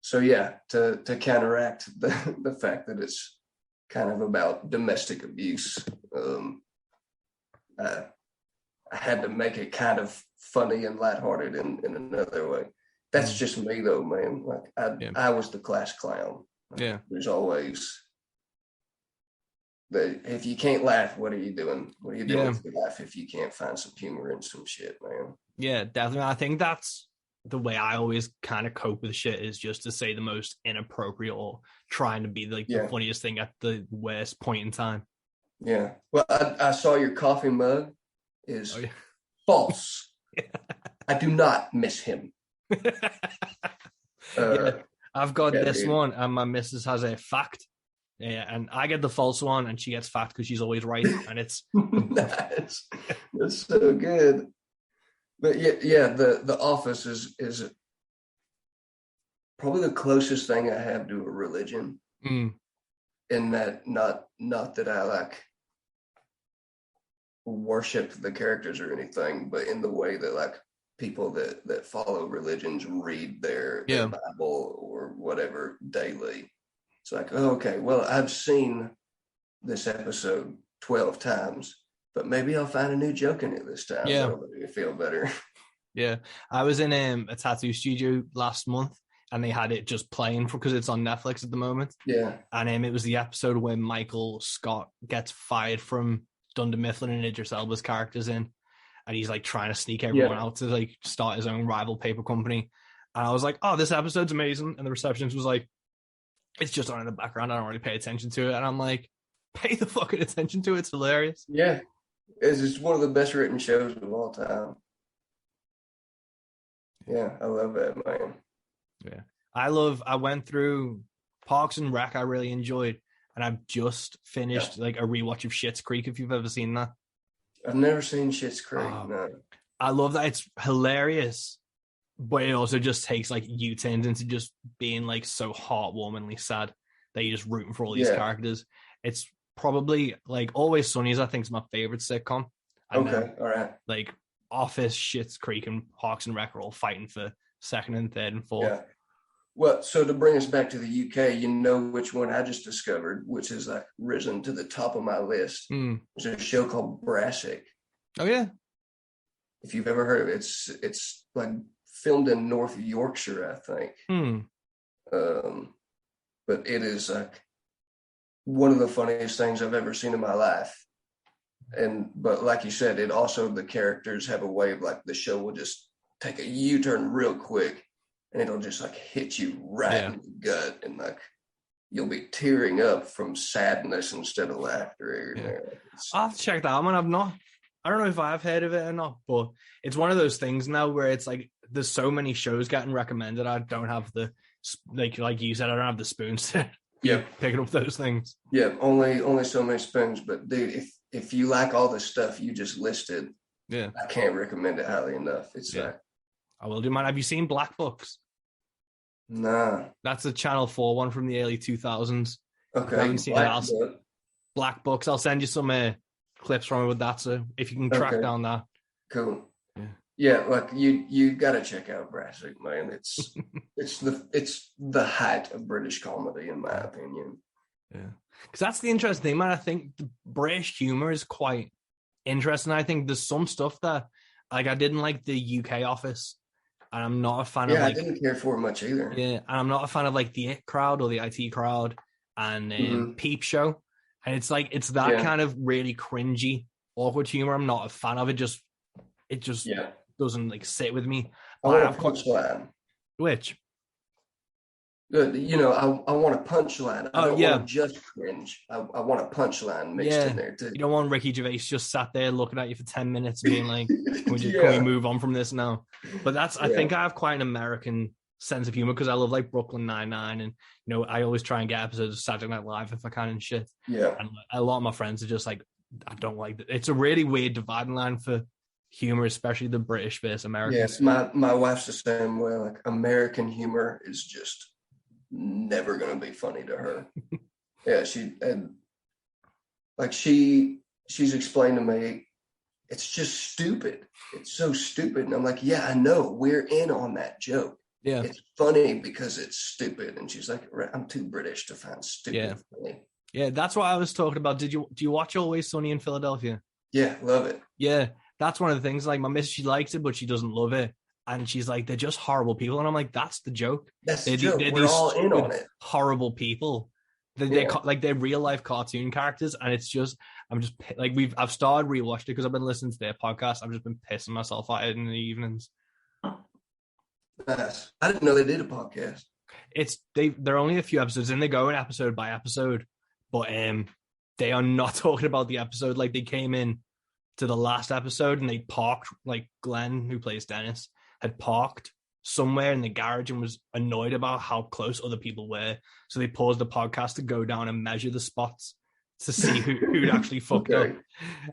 So yeah, to counteract the fact that it's kind of about domestic abuse, I had to make it kind of funny and lighthearted in another way. That's just me though, man. Like I was the class clown. Yeah. There's always if you can't laugh, what are you doing? What are you doing with your life if you can't find some humor in some shit, man? Yeah, definitely. I think that's the way I always kind of cope with shit, is just to say the most inappropriate or trying to be like the funniest thing at the worst point in time. Yeah. Well, I saw your coffee mug is false. I do not miss him. I've got this one, and my missus has a fact. Yeah, and I get the false one, and she gets fact because she's always right, and it's nice. That's so good. But yeah, the Office is probably the closest thing I have to a religion. In that, not that I like worship the characters or anything, but in the way that like people that follow religions read their Bible or whatever daily. It's like, oh, okay, well, I've seen this episode 12 times, but maybe I'll find a new joke in it this time. That'll make me feel better. Yeah. I was in a tattoo studio last month, and they had it just playing because it's on Netflix at the moment. Yeah. And it was the episode where Michael Scott gets fired from Dunder Mifflin and Idris Elba's characters in, and he's like trying to sneak everyone out to like start his own rival paper company. And I was like, oh, this episode's amazing. And the receptionist was like, it's just on in the background, I don't really pay attention to it. And I'm like, pay the fucking attention to it. It's hilarious. Yeah. It's one of the best written shows of all time. Yeah, I love that, man. Yeah. I went through Parks and Rec, I really enjoyed, and I've just finished like a rewatch of Schitt's Creek, if you've ever seen that. I've never seen Schitt's Creek. Oh, No. I love that. It's hilarious, but it also just takes like U-turns into just being like so heartwarmingly sad that you're just rooting for all these characters. It's probably like Always Sunny is, I think, is my favorite sitcom. And Okay, all right. like Office, Schitt's Creek, and Parks and Rec are all fighting for second and third and fourth. Yeah. Well, so to bring us back to the UK, you know which one I just discovered, which has like risen to the top of my list. There's a show called Brassic. Oh yeah. If you've ever heard of it, it's like filmed in North Yorkshire, I think. But it is like one of the funniest things I've ever seen in my life. But like you said, it also, the characters have a way of like the show will just take a U-turn real quick and it'll just like hit you right in the gut, and like you'll be tearing up from sadness instead of laughter. Yeah. I'll have to check that out, man. I don't know if I've heard of it or not, but it's one of those things now where it's like there's so many shows getting recommended. I don't have the like you said, I don't have the spoons to picking up those things. Yeah, only so many spoons. But dude, if you like all the stuff you just listed, I can't recommend it highly enough. It's like, I will do, man. Have you seen Black Books? Nah. That's a Channel 4 one from the early 2000s. Okay. I haven't seen it. Black Books. I'll send you some clips from it with that, so if you can track down that. Cool. Yeah, like you gotta check out Brassic, man. It's the height of British comedy, in my opinion. Yeah, because that's the interesting thing, man. I think the British humor is quite interesting. I think there's some stuff that, like, I didn't like the UK Office, and I'm not a fan of. Yeah, I didn't care for it much either. Yeah, and I'm not a fan of like the IT crowd or the IT crowd and Peep Show, and it's like it's that kind of really cringy, awkward humor. I'm not a fan of it. It just doesn't like sit with me. I want a punchline. Which? Good. You know, I want a punchline. I don't want to just cringe. I want a punchline mixed in there too. You don't want Ricky Gervais just sat there looking at you for 10 minutes and being like, can we move on from this now? But I think I have quite an American sense of humor because I love like Brooklyn Nine-Nine, and you know, I always try and get episodes of Saturday Night Live if I can and shit. Yeah. And a lot of my friends are just like, I don't like it. It's a really weird dividing line for humor, especially the British versus American. Yes, my wife's the same way. Like, American humor is just never gonna be funny to her. She's explained to me, it's just stupid. It's so stupid. And I'm like, yeah, I know. We're in on that joke. Yeah. It's funny because it's stupid. And she's like, I'm too British to find stupid funny. Yeah, that's what I was talking about. Do you watch Always Sunny in Philadelphia? Yeah, love it. Yeah, that's one of the things. Like, my miss, she likes it, but she doesn't love it. And she's like, they're just horrible people. And I'm like, that's the joke. That's the joke. We're all in on it. Horrible people. They're real life cartoon characters. And it's just, I'm just like, I've started rewatching it because I've been listening to their podcast. I've just been pissing myself at it in the evenings. Nice. I didn't know they did a podcast. They're only a few episodes in. They go in episode by episode, but they are not talking about the episode. Like, they came in to the last episode and they parked, like Glenn, who plays Dennis, had parked somewhere in the garage and was annoyed about how close other people were. So they paused the podcast to go down and measure the spots to see who'd actually fucked up.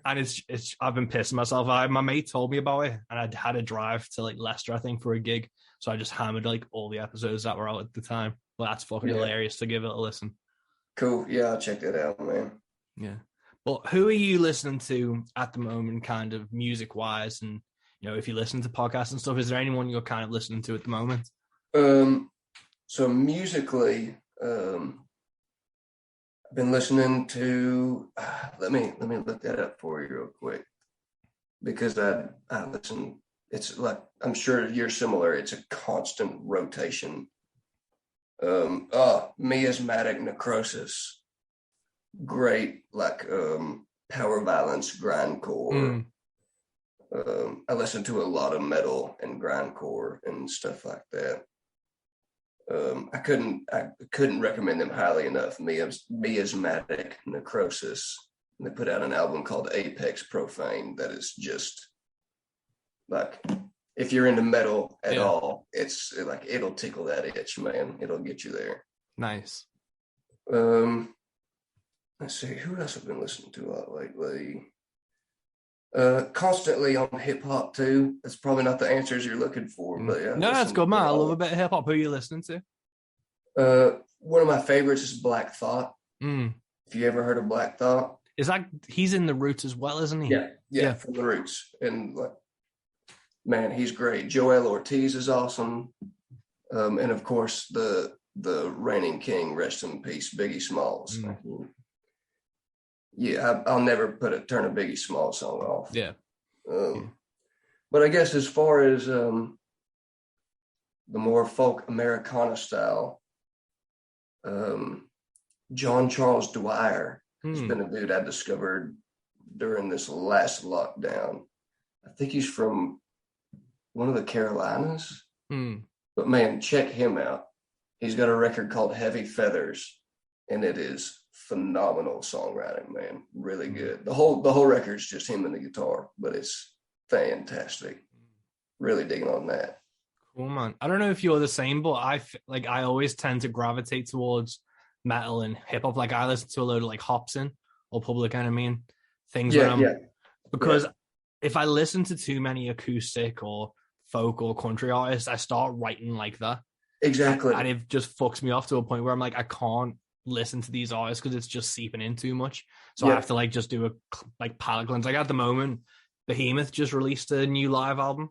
And it's I've been pissing myself. My mate told me about it, and I'd had a drive to like Leicester, I think, for a gig. So I just hammered like all the episodes that were out at the time. Well, that's fucking hilarious to give it a listen. Cool. Yeah, I'll check that out, man. Yeah. But who are you listening to at the moment, kind of music wise? And, you know, if you listen to podcasts and stuff, is there anyone you're kind of listening to at the moment? So musically, I've been listening to, let me look that up for you real quick, because I listen, it's like, I'm sure you're similar. It's a constant rotation. Miasmatic Necrosis. Great, like, power violence, grindcore. I listen to a lot of metal and grindcore and stuff like that. I couldn't recommend them highly enough. Miasmatic Necrosis. And they put out an album called Apex Profane that is just like, if you're into metal at all, it's like, it'll tickle that itch, man. It'll get you there. Nice. Let's see, who else I've been listening to a lot lately? Constantly on hip hop too. That's probably not the answers you're looking for, but yeah. No, that's good, man. I love a bit of hip hop. Who are you listening to? One of my favorites is Black Thought. If you ever heard of Black Thought, is that he's in the Roots as well, isn't he? Yeah, from the Roots, and like, man, he's great. Joel Ortiz is awesome, and of course the reigning king, rest in peace, Biggie Smalls. Yeah, I'll never turn a Biggie Smalls song off. Yeah. But I guess as far as the more folk Americana style, John Charles Dwyer has been a dude I discovered during this last lockdown. I think he's from one of the Carolinas. But man, check him out. He's got a record called Heavy Feathers, and it is phenomenal songwriting, man. Really good. The whole record's just him and the guitar, but it's fantastic. Really digging on that. Cool, man. I don't know if you're the same, but I always tend to gravitate towards metal and hip hop. Like I listen to a load of like Hobson or Public Enemy and things because if I listen to too many acoustic or folk or country artists, I start writing like that. Exactly. And it just fucks me off to a point where I'm like, I can't listen to these artists because it's just seeping in too much. So I have to like just do a like palate cleanse. Like at the moment, Behemoth just released a new live album.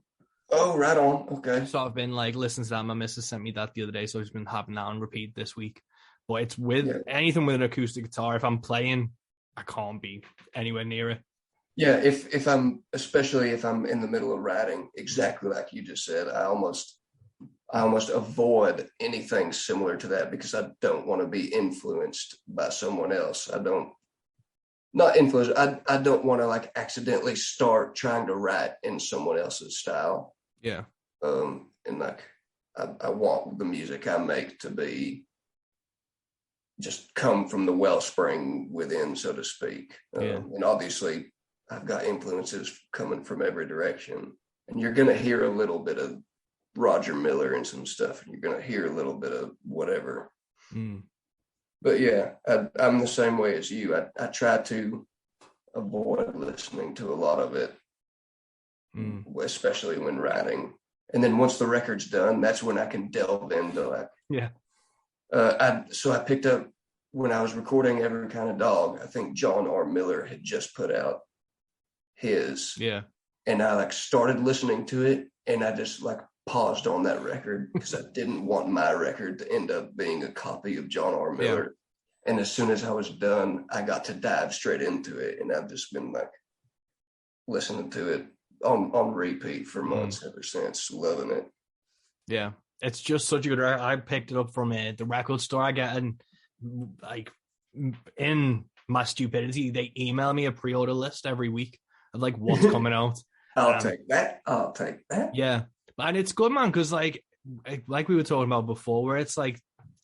Oh, right on. Okay. So I've been like listening to that. My missus sent me that the other day, so I've been having that on repeat this week. But it's with anything with an acoustic guitar. If I'm playing, I can't be anywhere near it. Yeah, if I'm, especially if I'm in the middle of writing, exactly like you just said, I almost avoid anything similar to that because I don't want to be influenced by someone else. I don't want to like accidentally start trying to write in someone else's style. Yeah. And like, I want the music I make to be just come from the wellspring within, so to speak. And obviously I've got influences coming from every direction, and you're going to hear a little bit of Roger Miller and some stuff, and you're going to hear a little bit of whatever. But yeah, I'm the same way as you. I try to avoid listening to a lot of it, especially when writing. And then once the record's done, that's when I can delve into like, so I picked up, when I was recording Every Kind of Dog, I think John R. Miller had just put out his. Yeah. And I like started listening to it, and I just like paused on that record because I didn't want my record to end up being a copy of John R. Miller. Yeah. And as soon as I was done, I got to dive straight into it, and I've just been like listening to it on repeat for months ever since, loving it. Yeah, it's just such a good record. I picked it up from the record store I get, and like in my stupidity, they email me a pre-order list every week of like what's coming out. I'll take that. Yeah, and it's good, man, because like we were talking about before, where it's like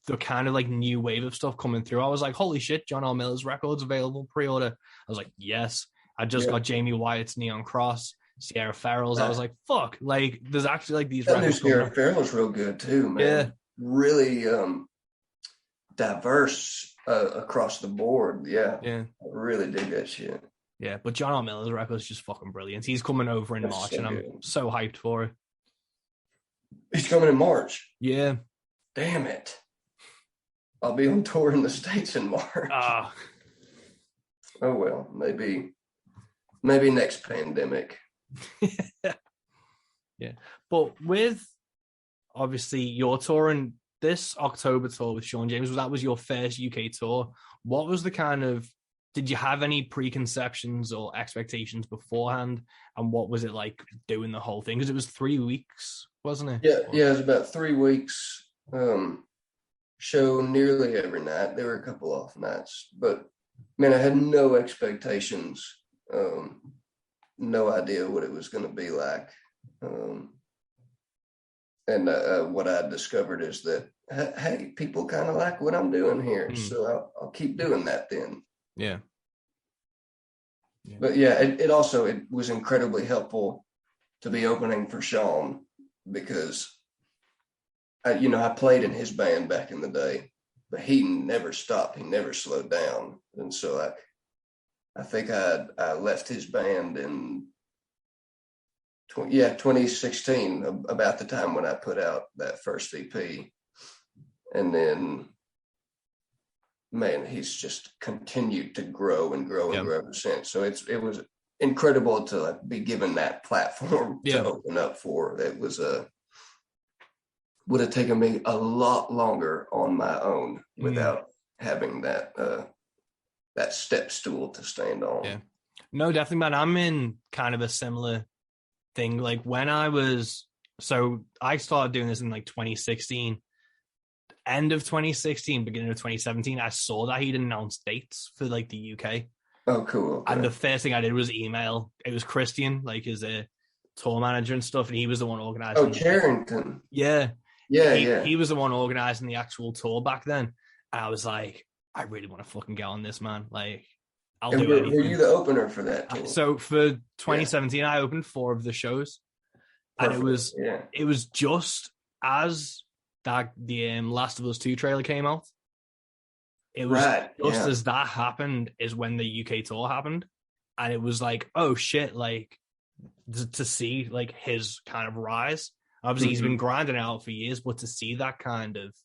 the kind of like new wave of stuff coming through. I was like, holy shit, John R. Miller's record's available pre-order. I was like, yes. I just got Jamie Wyatt's Neon Cross, Sierra Farrell's. I was like, fuck, like there's actually like these records. Sierra Farrell's real good too, man. Yeah, really diverse across the board. Yeah, I really dig that shit. Yeah, but John R. Miller's record's just fucking brilliant. He's coming over in March, and I'm so hyped for it. He's coming in March. Yeah. Damn it. I'll be on tour in the States in March. Oh well, maybe next pandemic. Yeah. But with obviously your tour and this October tour with Sean James, that was your first UK tour. What was the kind of, did you have any preconceptions or expectations beforehand? And what was it like doing the whole thing? Because it was 3 weeks, wasn't it? Yeah, it was about 3 weeks. Show nearly every night. There were a couple off nights, but man, I had no expectations. No idea what it was going to be like. And what I discovered is that, hey, people kind of like what I'm doing here. So I'll keep doing that then. Yeah. But yeah, it also, it was incredibly helpful to be opening for Sean because I played in his band back in the day, but he never stopped. He never slowed down. And so I think I left his band in 2016, about the time when I put out that first EP. And then, man, he's just continued to grow and grow and grow ever since. So it was incredible to be given that platform to open up for. It was would have taken me a lot longer on my own without having that step stool to stand on. Yeah, no, definitely, man. I'm in kind of a similar thing. Like when I started doing this in like 2016, end of 2016, beginning of 2017. I saw that he'd announced dates for like the UK. Oh, cool. Okay. And the first thing I did was email. It was Christian, like his tour manager and stuff, and he was the one organizing. Oh, Carrington. Yeah. He was the one organizing the actual tour back then. And I was like, I really want to fucking get on this, man. Like, I'll do anything. Were you the opener for that tour? So for 2017, I opened 4 of the shows. Perfect. And it was just as that the Last of Us 2 trailer came out. It was as that happened is when the UK tour happened. And it was like, oh shit, like to see like his kind of rise. Obviously, he's been grinding out for years, but to see that kind of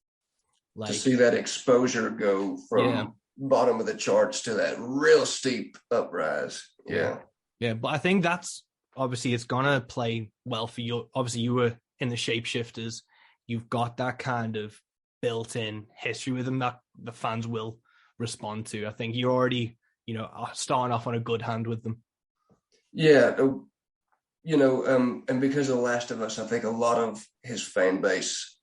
like to see that exposure go from bottom of the charts to that real steep uprise. Yeah. But I think that's obviously it's gonna play well for you. Obviously, you were in the Shapeshifters. You've got that kind of built-in history with them that the fans will respond to. I think you're already, starting off on a good hand with them. Yeah. And because of The Last of Us, I think a lot of his fan base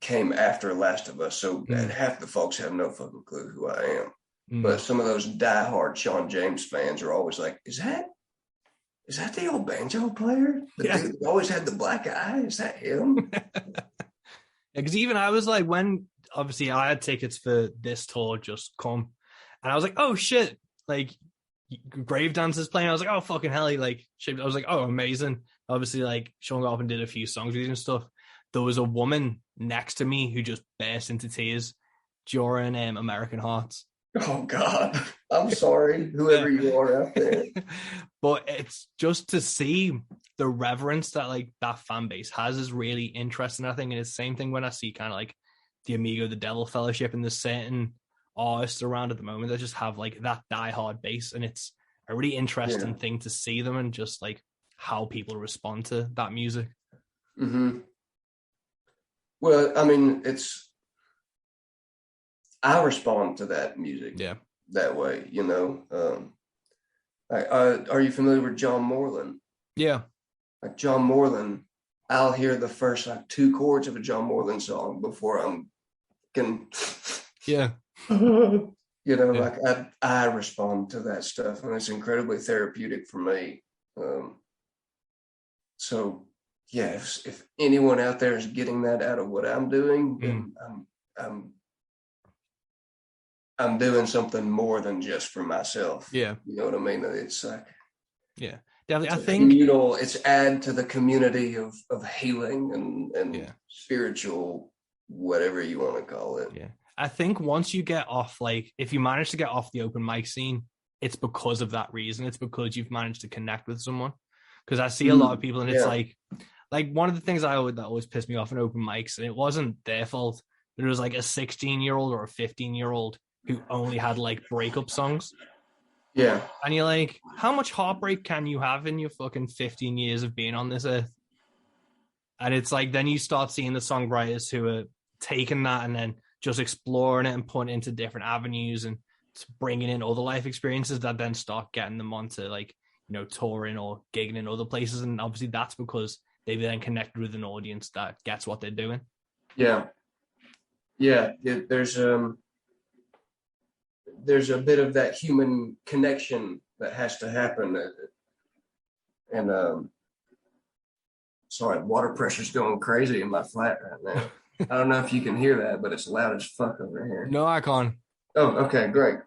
came after Last of Us. So half the folks have no fucking clue who I am. But some of those diehard Sean James fans are always like, is that the old banjo player? The dude who always had the black eye? Is that him? Because even I was like, when obviously I had tickets for this tour just come, and I was like, oh shit, like Gravedancer's playing. I was like, oh fucking hell, I was like, oh amazing. Obviously, like Sean got up and did a few songs with you and stuff. There was a woman next to me who just burst into tears during American Hearts. Oh God, I'm sorry, whoever you are out there. But it's just to see the reverence that like that fan base has is really interesting, I think. And it's the same thing when I see kind of like the Amigo the Devil Fellowship and there's certain artists around at the moment that just have like that diehard base, and it's a really interesting thing to see them and just like how people respond to that music. Well, I mean, I respond to that music that way, are you familiar with John Moreland? Yeah. Like John Moreland, I'll hear the first like 2 chords of a John Moreland song before I'm can like I respond to that stuff, and it's incredibly therapeutic for me. So yeah, if anyone out there is getting that out of what I'm doing, then I'm doing something more than just for myself. Yeah. You know what I mean? It's like, definitely. I think communal, it's add to the community of healing and spiritual, whatever you want to call it. Yeah. I think once you get off, like if you manage to get off the open mic scene, it's because of that reason. It's because you've managed to connect with someone. Because I see a lot of people, and it's like one of the things that always pissed me off in open mics, and it wasn't their fault, but it was like a 16-year-old or a 15-year-old who only had like breakup songs. Yeah. And you're like, how much heartbreak can you have in your fucking 15 years of being on this earth? And it's like, then you start seeing the songwriters who are taking that and then just exploring it and putting it into different avenues and bringing in other life experiences that then start getting them onto like, touring or gigging in other places. And obviously that's because they've then connected with an audience that gets what they're doing. Yeah. Yeah. There's a bit of that human connection that has to happen. And sorry, water pressure's going crazy in my flat right now. I don't know if you can hear that, but it's loud as fuck over here. No, I can't. Oh, okay, great.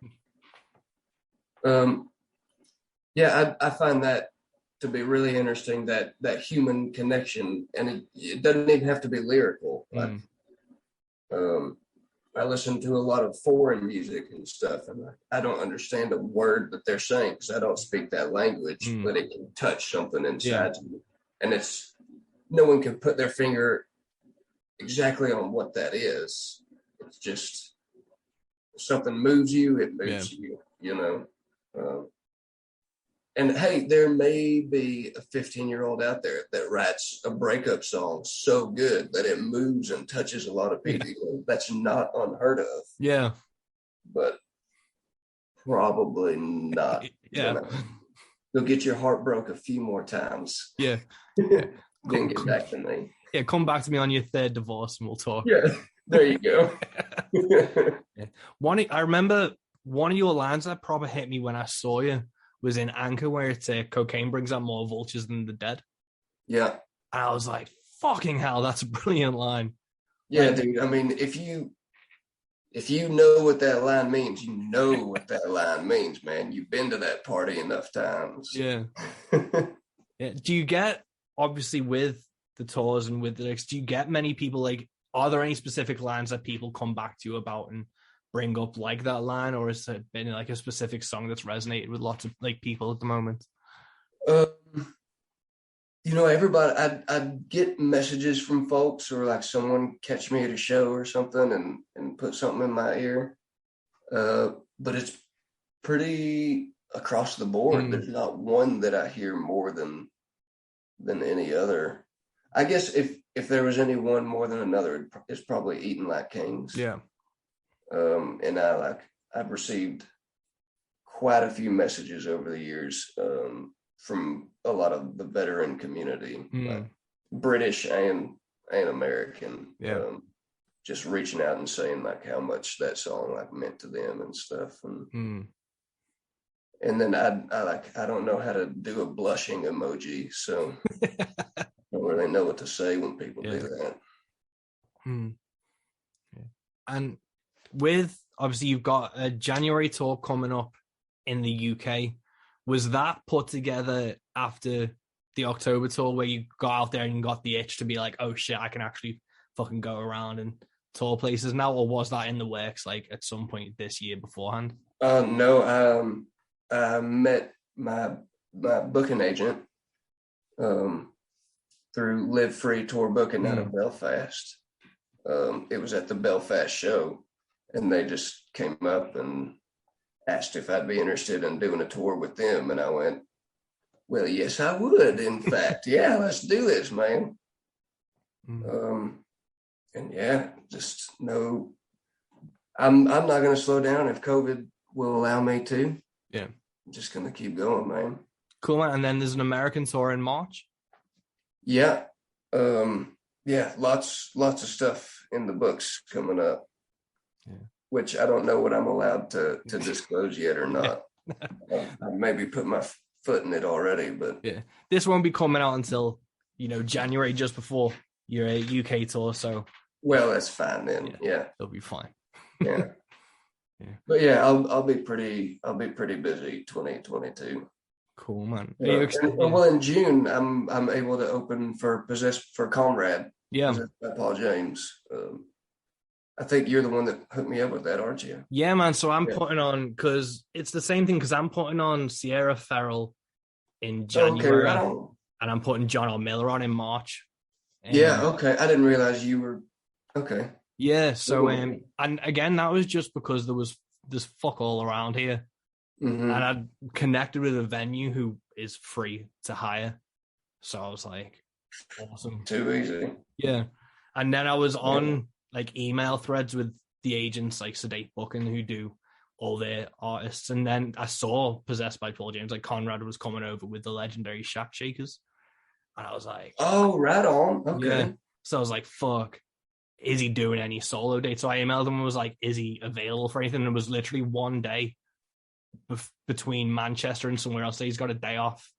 Yeah, I find that to be really interesting, that human connection, and it doesn't even have to be lyrical. Like, um, I listen to a lot of foreign music and stuff, and I don't understand a word that they're saying because I don't speak that language, but it can touch something inside you, and it's no one can put their finger exactly on what that is. It's just something moves you, it moves you, you know. And hey, there may be a 15-year-old out there that writes a breakup song so good that it moves and touches a lot of people. Yeah. That's not unheard of. Yeah. But probably not. Yeah. You'll get your heart broke a few more times. Yeah. Then get back to me. Yeah, come back to me on your third divorce and we'll talk. Yeah, there you go. I remember one of your lines that proper hit me when I saw you was in Anchor, where it's cocaine brings out more vultures than the dead. Yeah. And I was like, fucking hell, that's a brilliant line. Yeah, dude. I mean, if you know what that line means, you know what that line means, man. You've been to that party enough times. Yeah. Yeah. Do you get, obviously with the tours and with the lyrics, do you get many people, like, are there any specific lines that people come back to you about and bring up like that line, or has it been like a specific song that's resonated with lots of like people at the moment? Everybody, I'd get messages from folks, or like someone catch me at a show or something and put something in my ear. But it's pretty across the board. There's not one that I hear more than any other. I guess if there was any one more than another, it's probably Eating Like Kings. Yeah. And I've received quite a few messages over the years from a lot of the veteran community, like British and American, just reaching out and saying like how much that song like meant to them and stuff. And then I don't know how to do a blushing emoji, so I don't really know what to say when people do that. And with, obviously, you've got a January tour coming up in the UK. Was that put together after the October tour, where you got out there and got the itch to be like, oh shit, I can actually fucking go around and tour places now? Or was that in the works like at some point this year beforehand? No, I met my booking agent through Live Free Tour Booking out of Belfast. It was at the Belfast show, and they just came up and asked if I'd be interested in doing a tour with them. And I went, well, yes, I would. In fact, yeah, let's do this, man. And yeah, just no, I'm not going to slow down if COVID will allow me to. Yeah. I'm just going to keep going, man. Cool, man. And then there's an American tour in March. Yeah. Yeah, lots of stuff in the books coming up, which I don't know what I'm allowed to disclose yet or not. I maybe put my foot in it already, but this won't be coming out until January, just before your UK tour. So well, that's fine then. Yeah, it'll be fine. Yeah, but yeah, I'll be pretty busy 2022. Cool, man. Well, in June, I'm able to open for Comrade. Yeah, by Paul James. I think you're the one that hooked me up with that, aren't you? Yeah, man. So I'm putting on, because it's the same thing, because I'm putting on Sierra Ferrell in January, and I'm putting John O. Miller on in March. Okay. I didn't realize you were okay. Yeah. So and again, that was just because there's fuck all around here. And I'd connected with a venue who is free to hire. So I was like, awesome. Too easy. Yeah. And then I was on like email threads with the agents like Sedate Booking, who do all their artists. And then I saw Possessed by Paul James, like Conrad was coming over with the legendary Shack Shakers. And I was like, oh, right on. Okay. Yeah. So I was like, fuck, is he doing any solo dates? So I emailed him and was like, is he available for anything? And it was literally one day between Manchester and somewhere else. So he's got a day off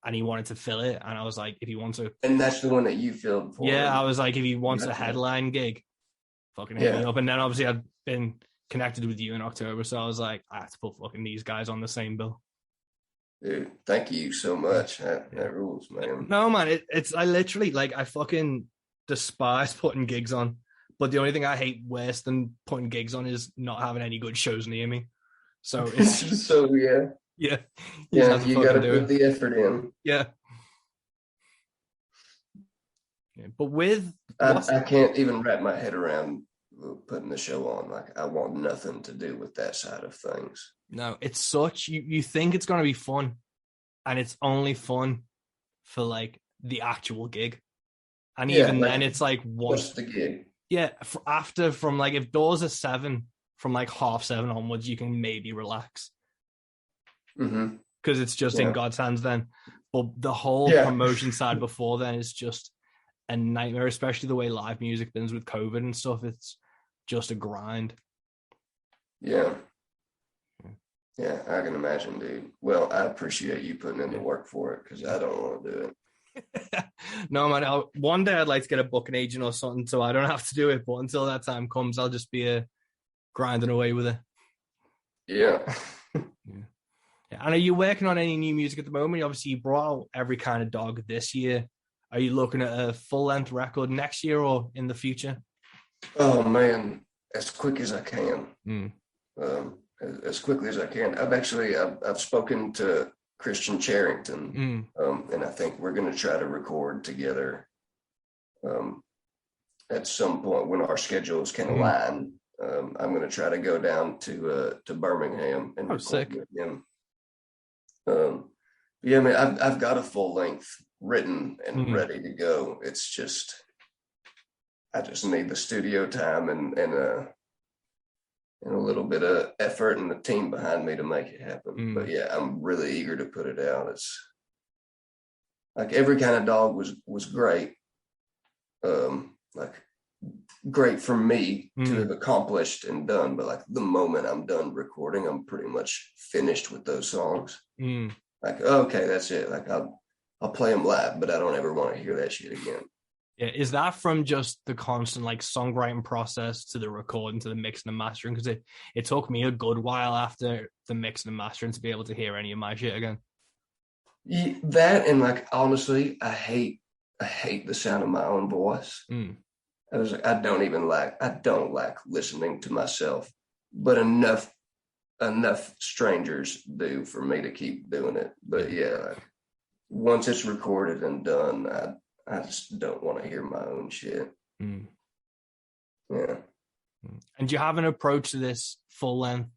and he wanted to fill it. And I was like, if he wants to. And that's the one that you filled for. Yeah, I was like, if he wants a headline gig, fucking hit me up. And then obviously I've been connected with you in October, so I was like, I have to put fucking these guys on the same bill. Dude, thank you so much. That rules, man. No, man, it's I literally like I fucking despise putting gigs on, but the only thing I hate worse than putting gigs on is not having any good shows near me. So it's just, so yeah, yeah, you got to put the effort in. Yeah. But with I can't even wrap my head around putting the show on. Like I want nothing to do with that side of things. No, it's such you think it's going to be fun, and it's only fun for like the actual gig, and even then it's like what's the gig? Yeah, after from like if doors are 7, from like 7:30 onwards, you can maybe relax because it's just in God's hands then. But the whole promotion side before then is just a nightmare, especially the way live music been with COVID and stuff. It's just a grind. Yeah, I can imagine, dude. Well, I appreciate you putting in the work for it because I don't want to do it. No, man. One day I'd like to get a booking agent or something so I don't have to do it. But until that time comes, I'll just be grinding away with it. Yeah. And are you working on any new music at the moment? Obviously, you brought out Every Kind of Dog this year. Are you looking at a full-length record next year or in the future? Oh, man. As quick as I can. As quickly as I can. I've spoken to Christian Charrington, and I think we're going to try to record together at some point when our schedules can align. I'm going to try to go down to Birmingham and record with him. Yeah, man, I've got a full length written and ready to go. It's just I just need the studio time and a little bit of effort and the team behind me to make it happen. But yeah, I'm really eager to put it out. It's like Every Kind of Dog was great. Like great for me to have accomplished and done. But like the moment I'm done recording, I'm pretty much finished with those songs. Like, okay, that's it. Like I'll play them live, but I don't ever want to hear that shit again. Yeah, is that from just the constant like songwriting process to the recording to the mixing and mastering? Because it took me a good while after the mixing and mastering to be able to hear any of my shit again. Yeah, that and like honestly, I hate the sound of my own voice. I don't like listening to myself, but enough strangers do for me to keep doing it. But yeah, like, once it's recorded and done, I just don't want to hear my own shit. Yeah. And do you have an approach to this full length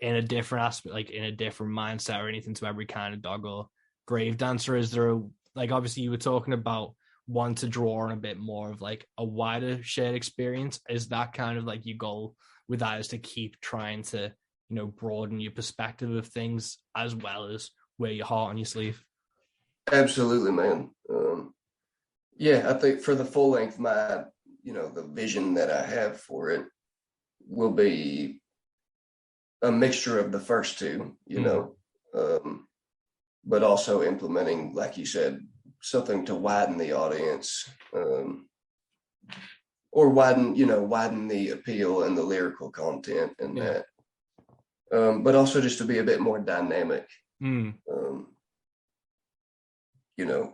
in a different aspect, like in a different mindset or anything to Every Kind of Dog or Gravedancer? Is there like, obviously you were talking about wanting to draw on a bit more of like a wider shared experience. Is that kind of like your goal with that, is to keep trying to, broaden your perspective of things as well as wear your heart on your sleeve? Absolutely, man. Yeah, I think for the full length, my, the vision that I have for it will be a mixture of the first two, but also implementing, like you said, something to widen the audience, or widen the appeal and the lyrical content and that, but also just to be a bit more dynamic.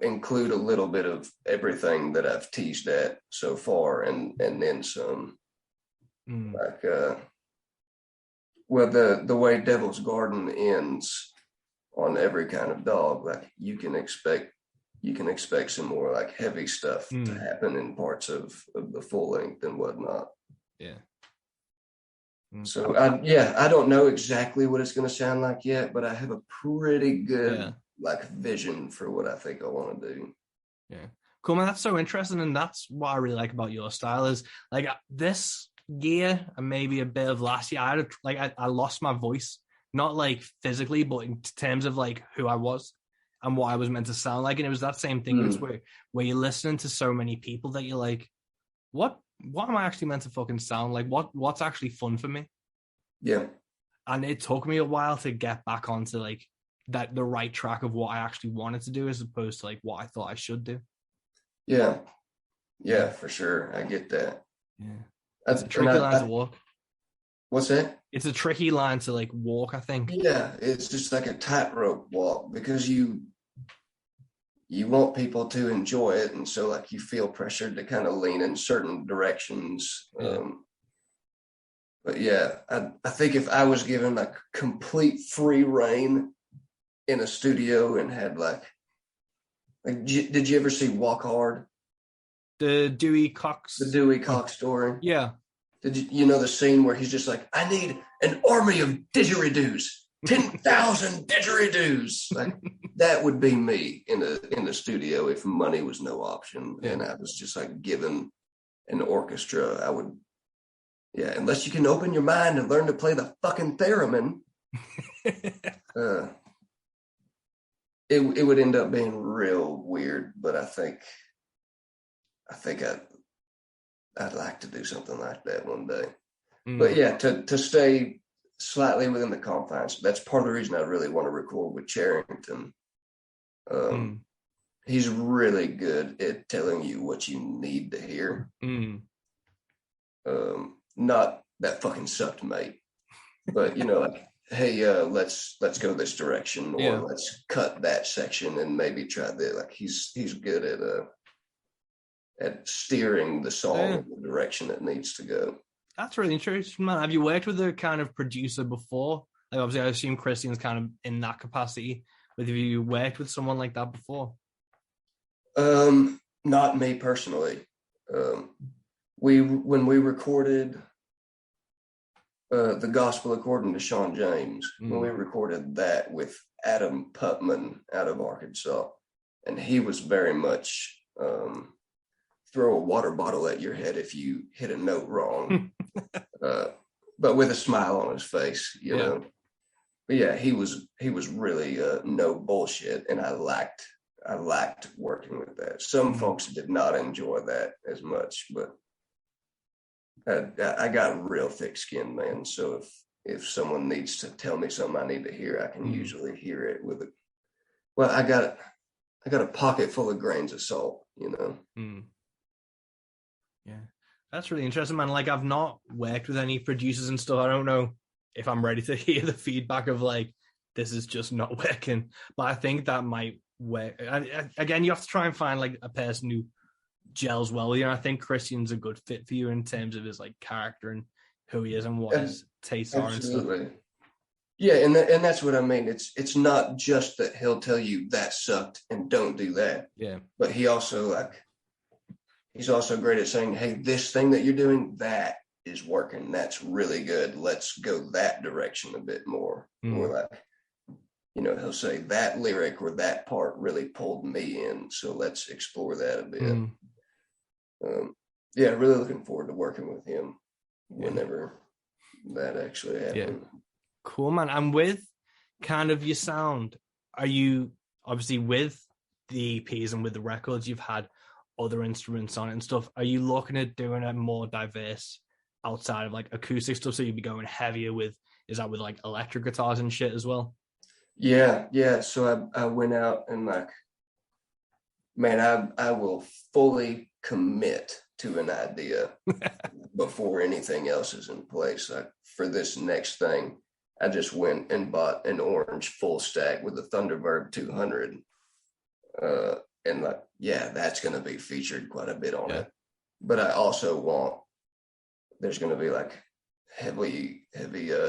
Include a little bit of everything that I've teased at so far and then some. Like, the way Devil's Garden ends on Every Kind of Dog, like you can expect some more like heavy stuff to happen in parts of the full length and whatnot. Yeah. So I don't know exactly what it's going to sound like yet, but I have a pretty good like vision for what I think I want to do. Yeah. Cool, man. That's so interesting. And that's what I really like about your style is like this year and maybe a bit of last year, I lost my voice, not like physically, but in terms of like who I was and what I was meant to sound like. And it was that same thing. It's where you're listening to so many people that you're like, what am I actually meant to fucking sound like? What's actually fun for me? Yeah. And it took me a while to get back onto like the right track of what I actually wanted to do as opposed to like what I thought I should do. Yeah, for sure. I get that. Yeah, it's a tricky line to walk. What's that? It's a tricky line to like walk, I think. Yeah, it's just like a tightrope walk because you want people to enjoy it, and so like you feel pressured to kind of lean in certain directions. Yeah. But yeah, I think if I was given like complete free reign in a studio and had like did you ever see Walk Hard? The Dewey Cox. The Dewey Cox story? Yeah. Did you know the scene where he's just like, I need an army of didgeridoos, 10,000 didgeridoos. Like that would be me in the studio if money was no option. Yeah. And I was just like given an orchestra. I would, unless you can open your mind and learn to play the fucking theremin. It would end up being real weird, but I think I'd like to do something like that one day. But yeah, to stay slightly within the confines, that's part of the reason I really want to record with Charrington. He's really good at telling you what you need to hear. Not that fucking sucked, mate. But like, hey, let's go this direction, or let's cut that section and maybe try that. Like he's good at steering the song in the direction it needs to go. That's really interesting, man. Have you worked with a kind of producer before? Like obviously I assume Christian's kind of in that capacity, but have you worked with someone like that before? Not me personally. When we recorded The Gospel According to Sean James, when we recorded that with Adam Putman out of Arkansas, and he was very much throw a water bottle at your head if you hit a note wrong, but with a smile on his face, you know. But yeah, he was really no bullshit, and I liked working with that. Some folks did not enjoy that as much, but I got real thick skin, man. So if someone needs to tell me something I need to hear, I can usually hear it with it. Well, I got a pocket full of grains of salt, you know. Yeah, that's really interesting, man. Like I've not worked with any producers and stuff. I don't know if I'm ready to hear the feedback of like, this is just not working, but I think that might work. And again, you have to try and find like a person who gels well with you. And I think Christian's a good fit for you in terms of his like character and who he is and what his tastes are and stuff. Yeah, and that's what I mean. It's not just that he'll tell you that sucked and don't do that. Yeah. But he's also great at saying, hey, this thing that you're doing, that is working. That's really good. Let's go that direction a bit more. Or like, he'll say that lyric or that part really pulled me in. So let's explore that a bit. Really looking forward to working with him whenever that actually happens. Yeah. Cool, man. And with kind of your sound, are you obviously with the EPs and with the records, you've had other instruments on it and stuff. Are you looking at doing a more diverse outside of like acoustic stuff? So you'd be going heavier with like electric guitars and shit as well? Yeah. So I went out and like, man, I will fully commit to an idea before anything else is in place. Like for this next thing, I just went and bought an orange full stack with a Thunderbird 200. And like, that's going to be featured quite a bit on it. But I also there's going to be like heavy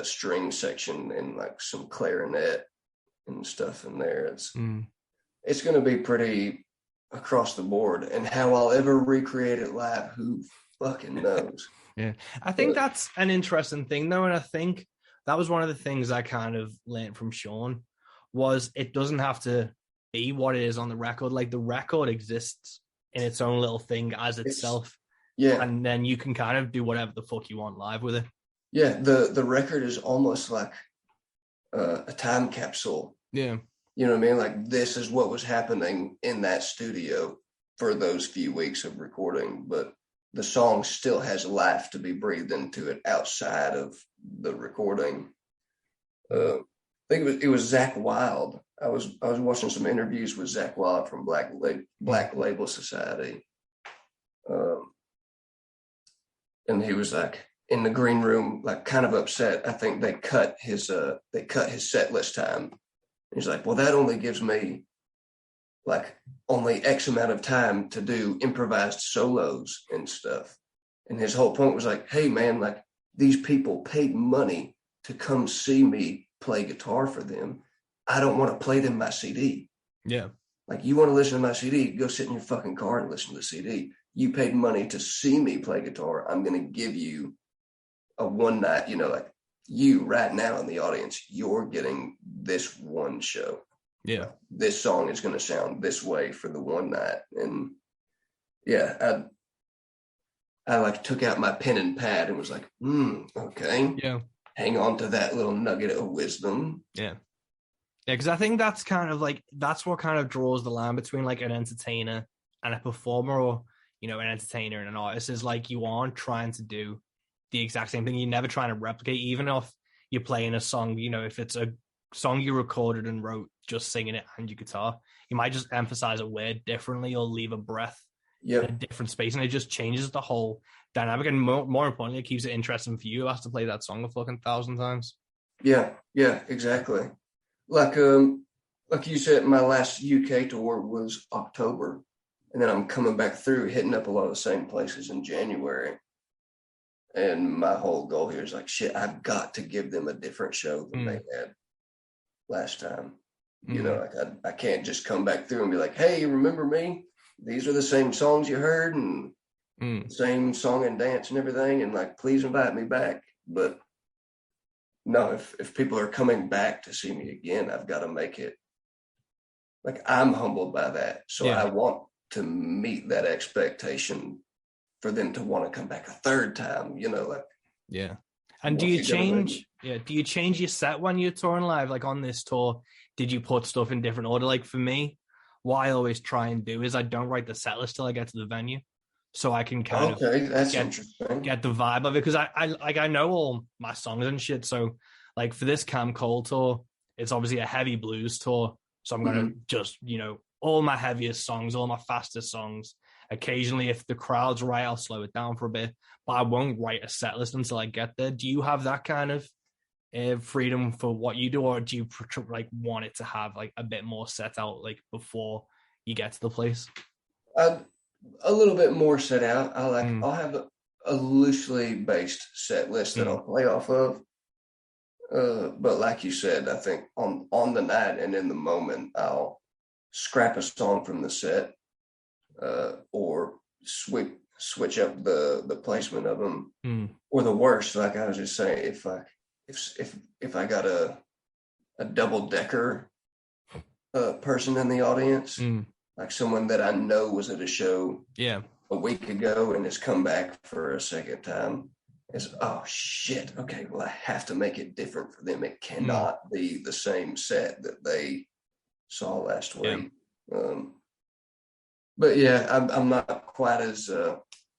string section and like some clarinet and stuff in there. It's going to be pretty across the board, and how I'll ever recreate it live, who fucking knows? I think that's an interesting thing though, and I think that was one of the things I kind of learned from Sean was it doesn't have to be what it is on the record. Like the record exists in its own little thing as itself. And then you can kind of do whatever the fuck you want live with it. The record is almost like a time capsule. Yeah. You know what I mean? Like this is what was happening in that studio for those few weeks of recording, but the song still has life to be breathed into it outside of the recording. I think it was Zakk Wylde. I was watching some interviews with Zakk Wylde from Black Label Society. And he was like, in the green room, like kind of upset. I think they cut his set list time. He's like, well, that only gives me like only X amount of time to do improvised solos and stuff. And his whole point was like, hey man, like these people paid money to come see me play guitar for them. I don't want to play them my CD. Yeah. Like, you want to listen to my CD, go sit in your fucking car and listen to the CD. You paid money to see me play guitar. I'm going to give you a one night, like you right now in the audience, you're getting this one show. Yeah. This song is going to sound this way for the one night. And yeah, I like took out my pen and pad and was like, okay. Yeah. Hang on to that little nugget of wisdom. Yeah. Yeah, because I think that's kind of like, that's what kind of draws the line between like an entertainer and a performer, or, an entertainer and an artist, is like you aren't trying to do the exact same thing. You're never trying to replicate, even if you're playing a song, if it's a song you recorded and wrote, just singing it and your guitar, you might just emphasize a word differently or leave a breath in a different space, and it just changes the whole dynamic. And more importantly, it keeps it interesting for you who has to play that song a fucking 1,000 times. Yeah, exactly. Like you said, my last UK tour was October, and then I'm coming back through, hitting up a lot of the same places in January. And my whole goal here is like, shit, I've got to give them a different show than they had last time. Like I can't just come back through and be like, hey, remember me? These are the same songs you heard and same song and dance and everything. And like, please invite me back. But no, if people are coming back to see me again, I've got to make it like, I'm humbled by that. So I want to meet that expectation for them to want to come back a third time, like. Yeah. And do you change your set when you're touring live? Like on this tour, did you put stuff in different order? Like for me, what I always try and do is I don't write the set list till I get to the venue, so I can kind of get the vibe of it. Because I know all my songs and shit. So like for this Cam Cole tour, it's obviously a heavy blues tour. So I'm going to just, all my heaviest songs, all my fastest songs. Occasionally, if the crowd's right, I'll slow it down for a bit, but I won't write a set list until I get there. Do you have that kind of freedom for what you do, or do you like want it to have like a bit more set out like before you get to the place? A little bit more set out. I'll have a loosely based set list that I'll play off of. But like you said, I think on the night and in the moment, I'll scrap a song from the set, or switch up the placement of them, or the worst, like I was just saying, if I got a double decker person in the audience, like someone that I know was at a show a week ago and has come back for a second time, is, oh shit, okay, well I have to make it different for them. It cannot be the same set that they saw last week. But yeah, I'm not quite as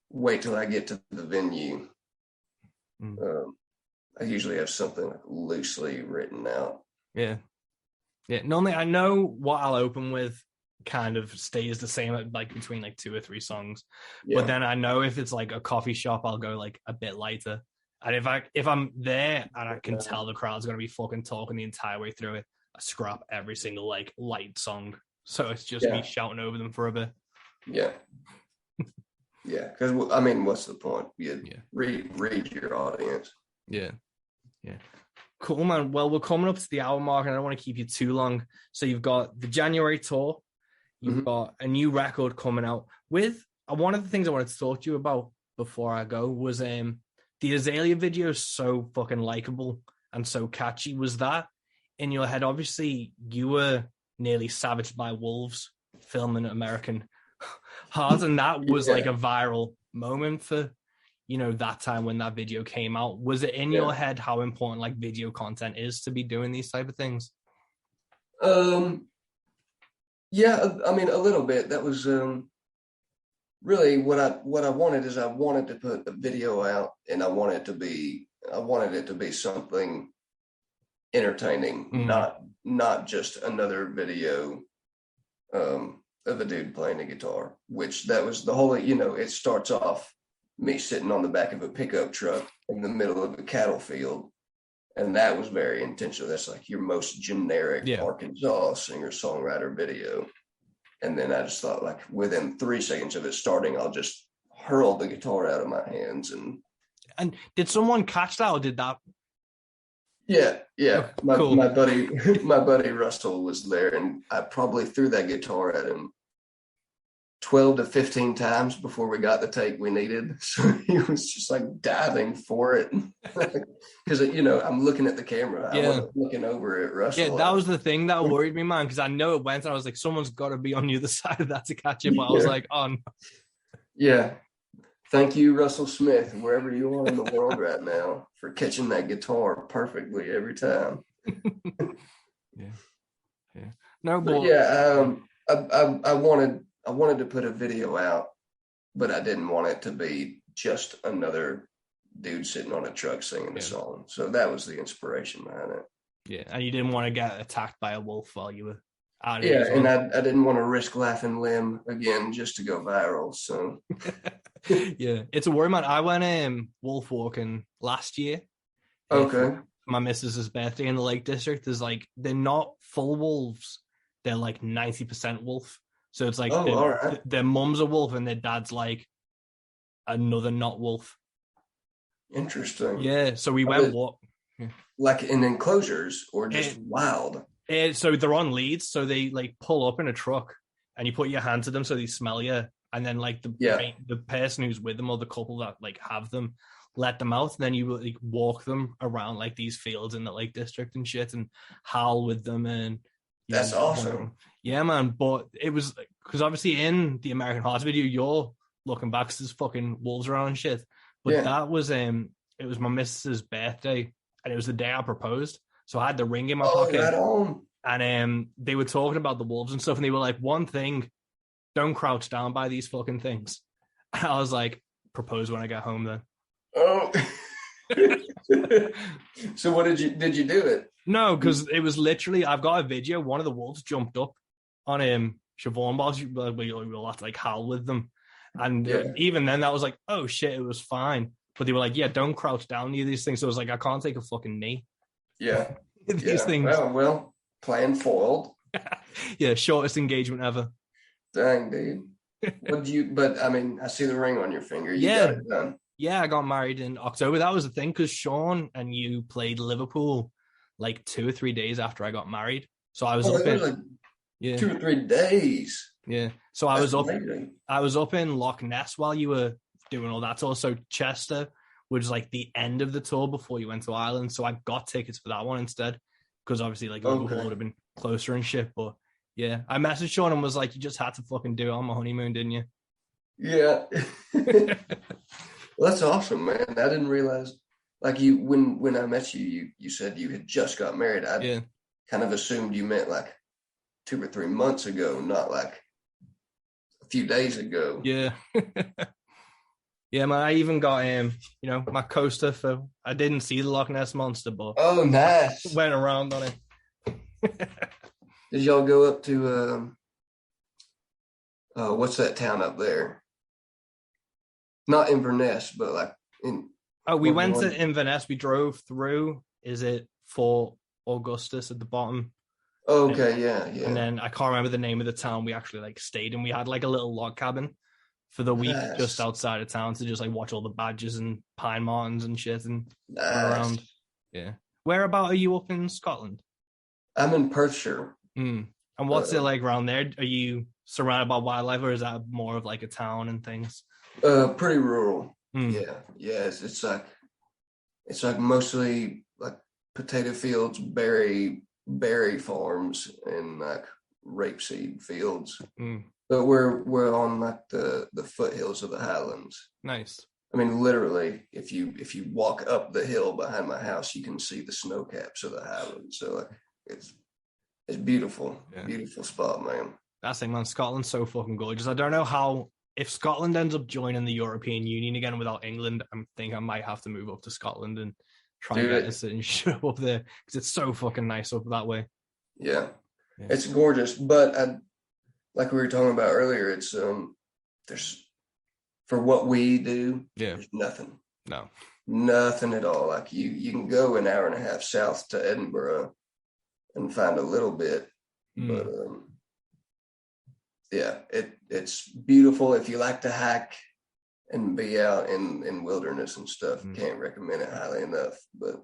wait till I get to the venue. I usually have something like loosely written out. Yeah. Normally, I know what I'll open with kind of stays the same, like between like 2 or 3 songs. But then I know if it's like a coffee shop, I'll go like a bit lighter. And if I'm there and I can tell the crowd's gonna be fucking talking the entire way through it, I scrap every single like light song. So it's just me shouting over them for a bit. Yeah. Because I mean, what's the point? Read your audience. Yeah. Cool, man. Well, we're coming up to the hour mark, and I don't want to keep you too long. So you've got the January tour, you've got a new record coming out. With one of the things I wanted to talk to you about before I go was the Azalea video is so fucking likable and so catchy. Was that in your head? Obviously, you were nearly savaged by wolves filming American Heart, and that was like a viral moment for that time when that video came out. Was it in your head how important like video content is to be doing these type of things? Yeah, I mean, a little bit. That was really what I wanted. Is I wanted to put a video out, and I wanted it to be something entertaining, not just another video of a dude playing a guitar, which that was the whole, it starts off me sitting on the back of a pickup truck in the middle of a cattle field. And that was very intentional. That's like your most generic Arkansas singer-songwriter video. And then I just thought, like, within 3 seconds of it starting, I'll just hurl the guitar out of my hands. And did someone catch that, or did that? Yeah. Oh, cool. My buddy Russell was there, and I probably threw that guitar at him 12 to 15 times before we got the take we needed. So he was just like diving for it. Because, I'm looking at the camera. I wasn't looking over at Russell. Yeah, that was the thing that worried me, man, because I know it went, and I was like, someone's got to be on the other side of that to catch it. But I was like, oh, no. Yeah. Thank you, Russell Smith, wherever you are in the world right now, for catching that guitar perfectly every time. Yeah. No, but I wanted to put a video out, but I didn't want it to be just another dude sitting on a truck singing a song. So that was the inspiration behind it. Yeah, and you didn't want to get attacked by a wolf while you were out. Yeah, and I didn't want to risk laughing limb again just to go viral. So yeah, it's a worry, man. I went wolf walking last year. Okay. My missus's birthday in the Lake District. They're not full wolves. They're like 90% wolf. So it's like their mum's a wolf and their dad's like another not wolf. Interesting. Yeah. So we went walk. Yeah. Like in enclosures or just wild? So they're on leads. So they like pull up in a truck and you put your hand to them so they smell you. And then like the person who's with them or the couple that like have them, let them out. And then you like walk them around like these fields in the Lake District and shit and howl with them. And that's awesome. Yeah, man. But it was because obviously in the American Hearts video, you're looking back because there's fucking wolves around and shit. But that was it was my missus's birthday and it was the day I proposed. So I had the ring in my pocket. Right on. And they were talking about the wolves and stuff, and they were like, one thing, don't crouch down by these fucking things. And I was like, propose when I get home then. Oh. So what did you do it? No, because it was literally, I've got a video, one of the wolves jumped up on Siobhan balls, we'll have to like howl with them. And even then that was like, oh shit, it was fine. But they were like, yeah, don't crouch down near these things. So it was like, I can't take a fucking knee. Yeah. These things. Well, plan foiled. Yeah, shortest engagement ever. Dang, dude. But I mean, I see the ring on your finger. You got it done. Yeah, I got married in October. That was the thing, because Sean and you played Liverpool like 2 or 3 days after I got married. So I was up in like 2 or 3 days. Yeah. So I was up in Loch Ness while you were doing all that tour. So Chester was like the end of the tour before you went to Ireland. So I got tickets for that one instead, because obviously like Liverpool would have been closer and shit. But yeah, I messaged Sean and was like, you just had to fucking do it on my honeymoon, didn't you? Yeah. Well, that's awesome, man. I didn't realize, like, you when I met you said you had just got married. I kind of assumed you meant like 2 or 3 months ago, not like a few days ago. Yeah. Yeah, man. I even got my coaster for. I didn't see the Loch Ness Monster, but oh, nice. Went around on it. Did y'all go up to what's that town up there? Not Inverness, but like in. Oh, we went to Inverness. We drove through. Is it Fort Augustus at the bottom? Oh, okay, yeah. And then I can't remember the name of the town we actually like stayed in. We had like a little log cabin for the week just outside of town to just like watch all the badgers and pine martens and shit and go around. Yeah. Whereabout are you up in Scotland? I'm in Perthshire. And what's it like around there? Are you surrounded by wildlife, or is that more of like a town and things? Pretty rural. Yeah. It's like mostly like potato fields, berry farms, and like rapeseed fields. But we're on like the foothills of the Highlands. Nice. I mean, literally, if you walk up the hill behind my house, you can see the snow caps of the Highlands. So like, it's beautiful, beautiful spot, man. That's it, man. Scotland's so fucking gorgeous. I don't know how, if Scotland ends up joining the European Union again without England, I think I might have to move up to Scotland and try and get a citizenship up there, because it's so fucking nice up that way. Yeah. It's gorgeous, but like we were talking about earlier, it's there's for what we do, Yeah. there's nothing. No. Nothing at all. Like you can go an hour and a half south to Edinburgh and find a little bit, but yeah, it's beautiful if you like to hike and be out in wilderness and stuff. Can't recommend it highly enough. But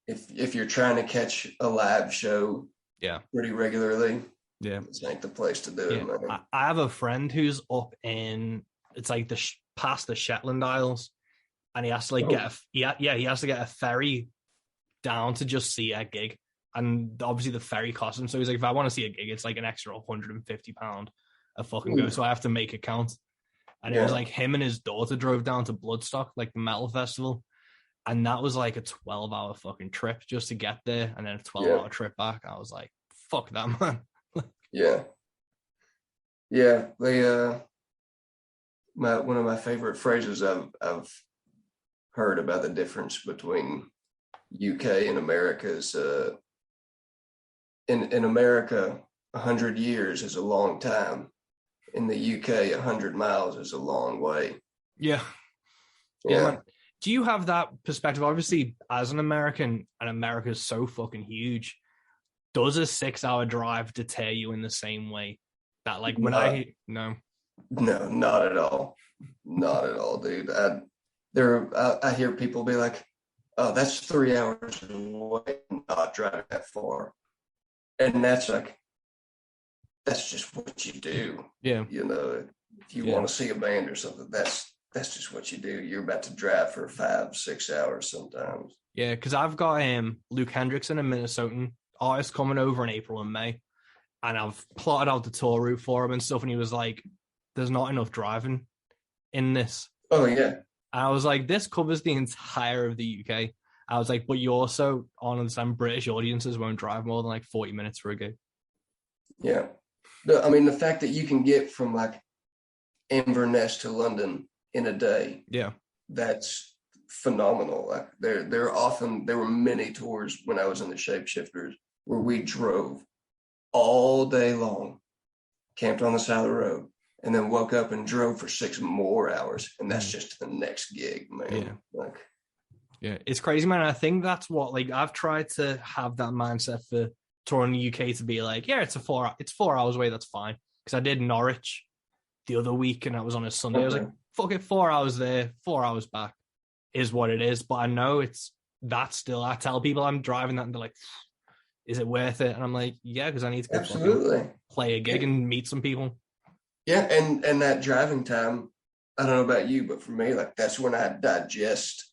if you're trying to catch a live show, pretty regularly, this ain't the place to do it, man. I have a friend who's up in it's like past the Shetland Isles, and he has to like he has to get a ferry down to just see a gig. And obviously the ferry costs him. So he's like, if I want to see a gig, it's like an extra £150 a fucking go. So I have to make it count. And it was like him and his daughter drove down to Bloodstock, like the metal festival. And that was like a 12-hour fucking trip just to get there. And then a 12-hour trip back. I was like, fuck that, man. Yeah. Yeah. They, one of my favorite phrases I've heard about the difference between UK and America is, in America, 100 years is a long time. In the UK, 100 miles is a long way. Yeah. Man. Do you have that perspective? Obviously, as an American, and America is so fucking huge, does a 6-hour drive deter you in the same way? That like when No, not at all. Not at all, dude. I hear people be like, oh, that's 3 hours away, not driving that far. And that's just what you do. Yeah. You know, if you want to see a band or something, that's just what you do. You're about to drive for 5-6 hours sometimes. Yeah, because I've got Luke Hendrickson, a Minnesotan artist, coming over in April and May. And I've plotted out the tour route for him and stuff. And he was like, there's not enough driving in this. Oh, yeah. And I was like, this covers the entire of the UK. I was like, but you also understand British audiences won't drive more than like 40 minutes for a gig. Yeah. I mean, the fact that you can get from like Inverness to London in a day. Yeah. That's phenomenal. Like there were many tours when I was in the Shapeshifters where we drove all day long, camped on the side of the road, and then woke up and drove for 6 more hours. And that's just the next gig, man. Yeah, it's crazy, man. I think that's what, like, I've tried to have that mindset for touring the UK to be like, yeah, it's 4 hours away, that's fine. Because I did Norwich the other week and that was on a Sunday. I was like, fuck it, 4 hours there, 4 hours back is what it is. But I know that's still, I tell people I'm driving that and they're like, is it worth it? And I'm like, yeah, because I need to go play a gig and meet some people. Yeah, and that driving time, I don't know about you, but for me, like, that's when I digest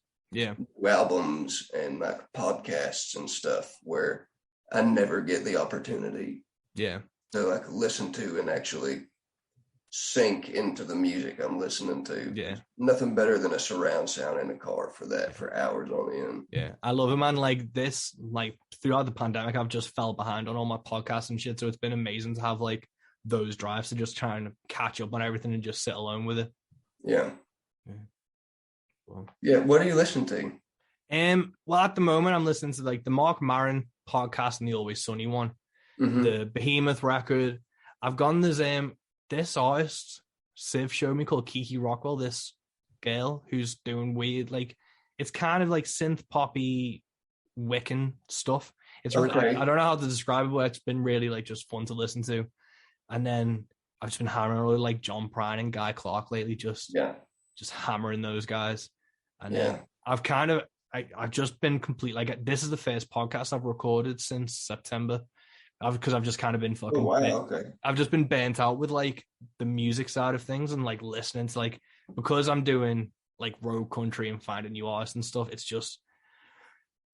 albums and like podcasts and stuff where I never get the opportunity to like listen to and actually sink into the music I'm listening to. Yeah, nothing better than a surround sound in a car for hours on end. Yeah, I love it, man. Like this, like throughout the pandemic, I've just fell behind on all my podcasts and shit, so it's been amazing to have like those drives to just trying to catch up on everything and just sit alone with it. Yeah, what are you listening to? Well, at the moment, I'm listening to like the Mark Maron podcast and the Always Sunny one, the Behemoth record. I've gone this artist Civ showed me called Kiki Rockwell. This girl who's doing weird, like it's kind of like synth poppy Wiccan stuff. It's really, I don't know how to describe it, but it's been really like just fun to listen to. And then I've just been hammering really like John Prine and Guy Clark lately, just hammering those guys. And then I've just been complete. Like this is the first podcast I've recorded since September, because I've just kind of been fucking. I've just been burnt out with like the music side of things and like listening to like, because I'm doing like road country and finding new artists and stuff. It's just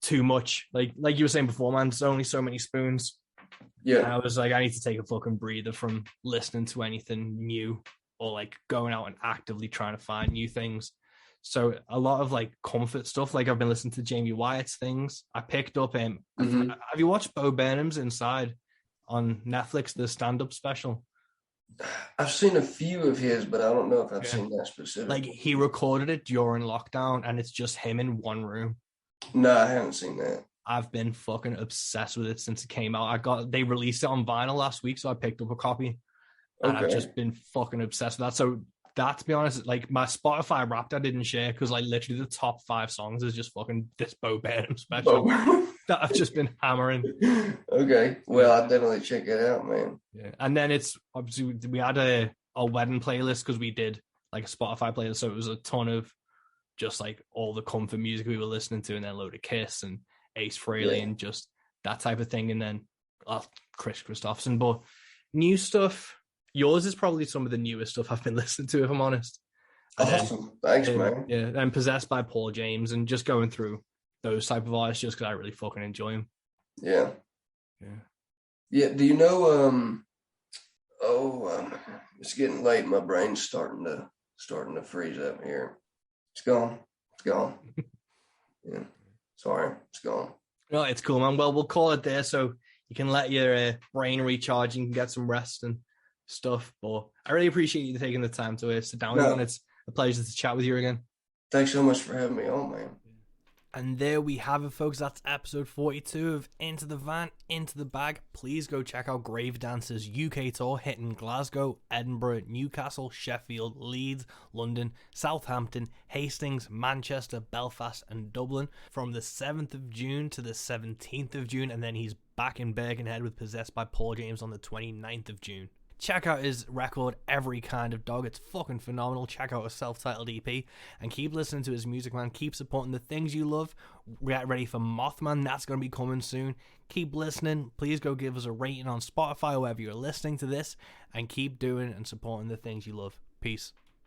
too much. Like you were saying before, man. There's only so many spoons. Yeah. And I was like, I need to take a fucking breather from listening to anything new or like going out and actively trying to find new things. So a lot of like comfort stuff. Like I've been listening to Jamie Wyatt's things. I picked up Have you watched Bo Burnham's Inside on Netflix, the stand-up special? I've seen a few of his, but I don't know if I've seen that specific. Like he recorded it during lockdown and it's just him in one room. No, I haven't seen that. I've been fucking obsessed with it since it came out. They released it on vinyl last week, so I picked up a copy. And I've just been fucking obsessed with that. So that, to be honest, like my Spotify Wrapped I didn't share because like literally the top 5 songs is just fucking this Bo Burnham special that I've just been hammering. Okay, well, I'll definitely check it out, man. Yeah, and then it's obviously we had a wedding playlist because we did like a Spotify playlist, so it was a ton of just like all the comfort music we were listening to, and then a load of Kiss and Ace Frehley and just that type of thing, and then Chris Christopherson. But new stuff. Yours is probably some of the newest stuff I've been listening to, if I'm honest. Awesome. Thanks, man. Yeah, and Possessed by Paul James, and just going through those type of artists just because I really fucking enjoy them. Yeah. Do you know? It's getting late. My brain's starting to freeze up here. It's gone. Yeah. Sorry, it's gone. No, it's cool, man. Well, we'll call it there so you can let your brain recharge and get some rest and stuff. But I really appreciate you taking the time to sit down with me, and it's a pleasure to chat with you again. Thanks so much for having me on, man. And there we have it, folks. That's episode 42 of Into the Van, Into the Bag. Please go check out Gravedancer's UK tour, hitting Glasgow, Edinburgh, Newcastle, Sheffield, Leeds, London, Southampton, Hastings, Manchester, Belfast, and Dublin from the 7th of June to the 17th of June. And then he's back in Birkenhead with Possessed by Paul James on the 29th of June. Check out his record, Every Kind of Dog. It's fucking phenomenal. Check out his self-titled EP and keep listening to his music, man. Keep supporting the things you love. Get ready for Mothman. That's going to be coming soon. Keep listening. Please go give us a rating on Spotify or wherever you're listening to this, and keep doing and supporting the things you love. Peace.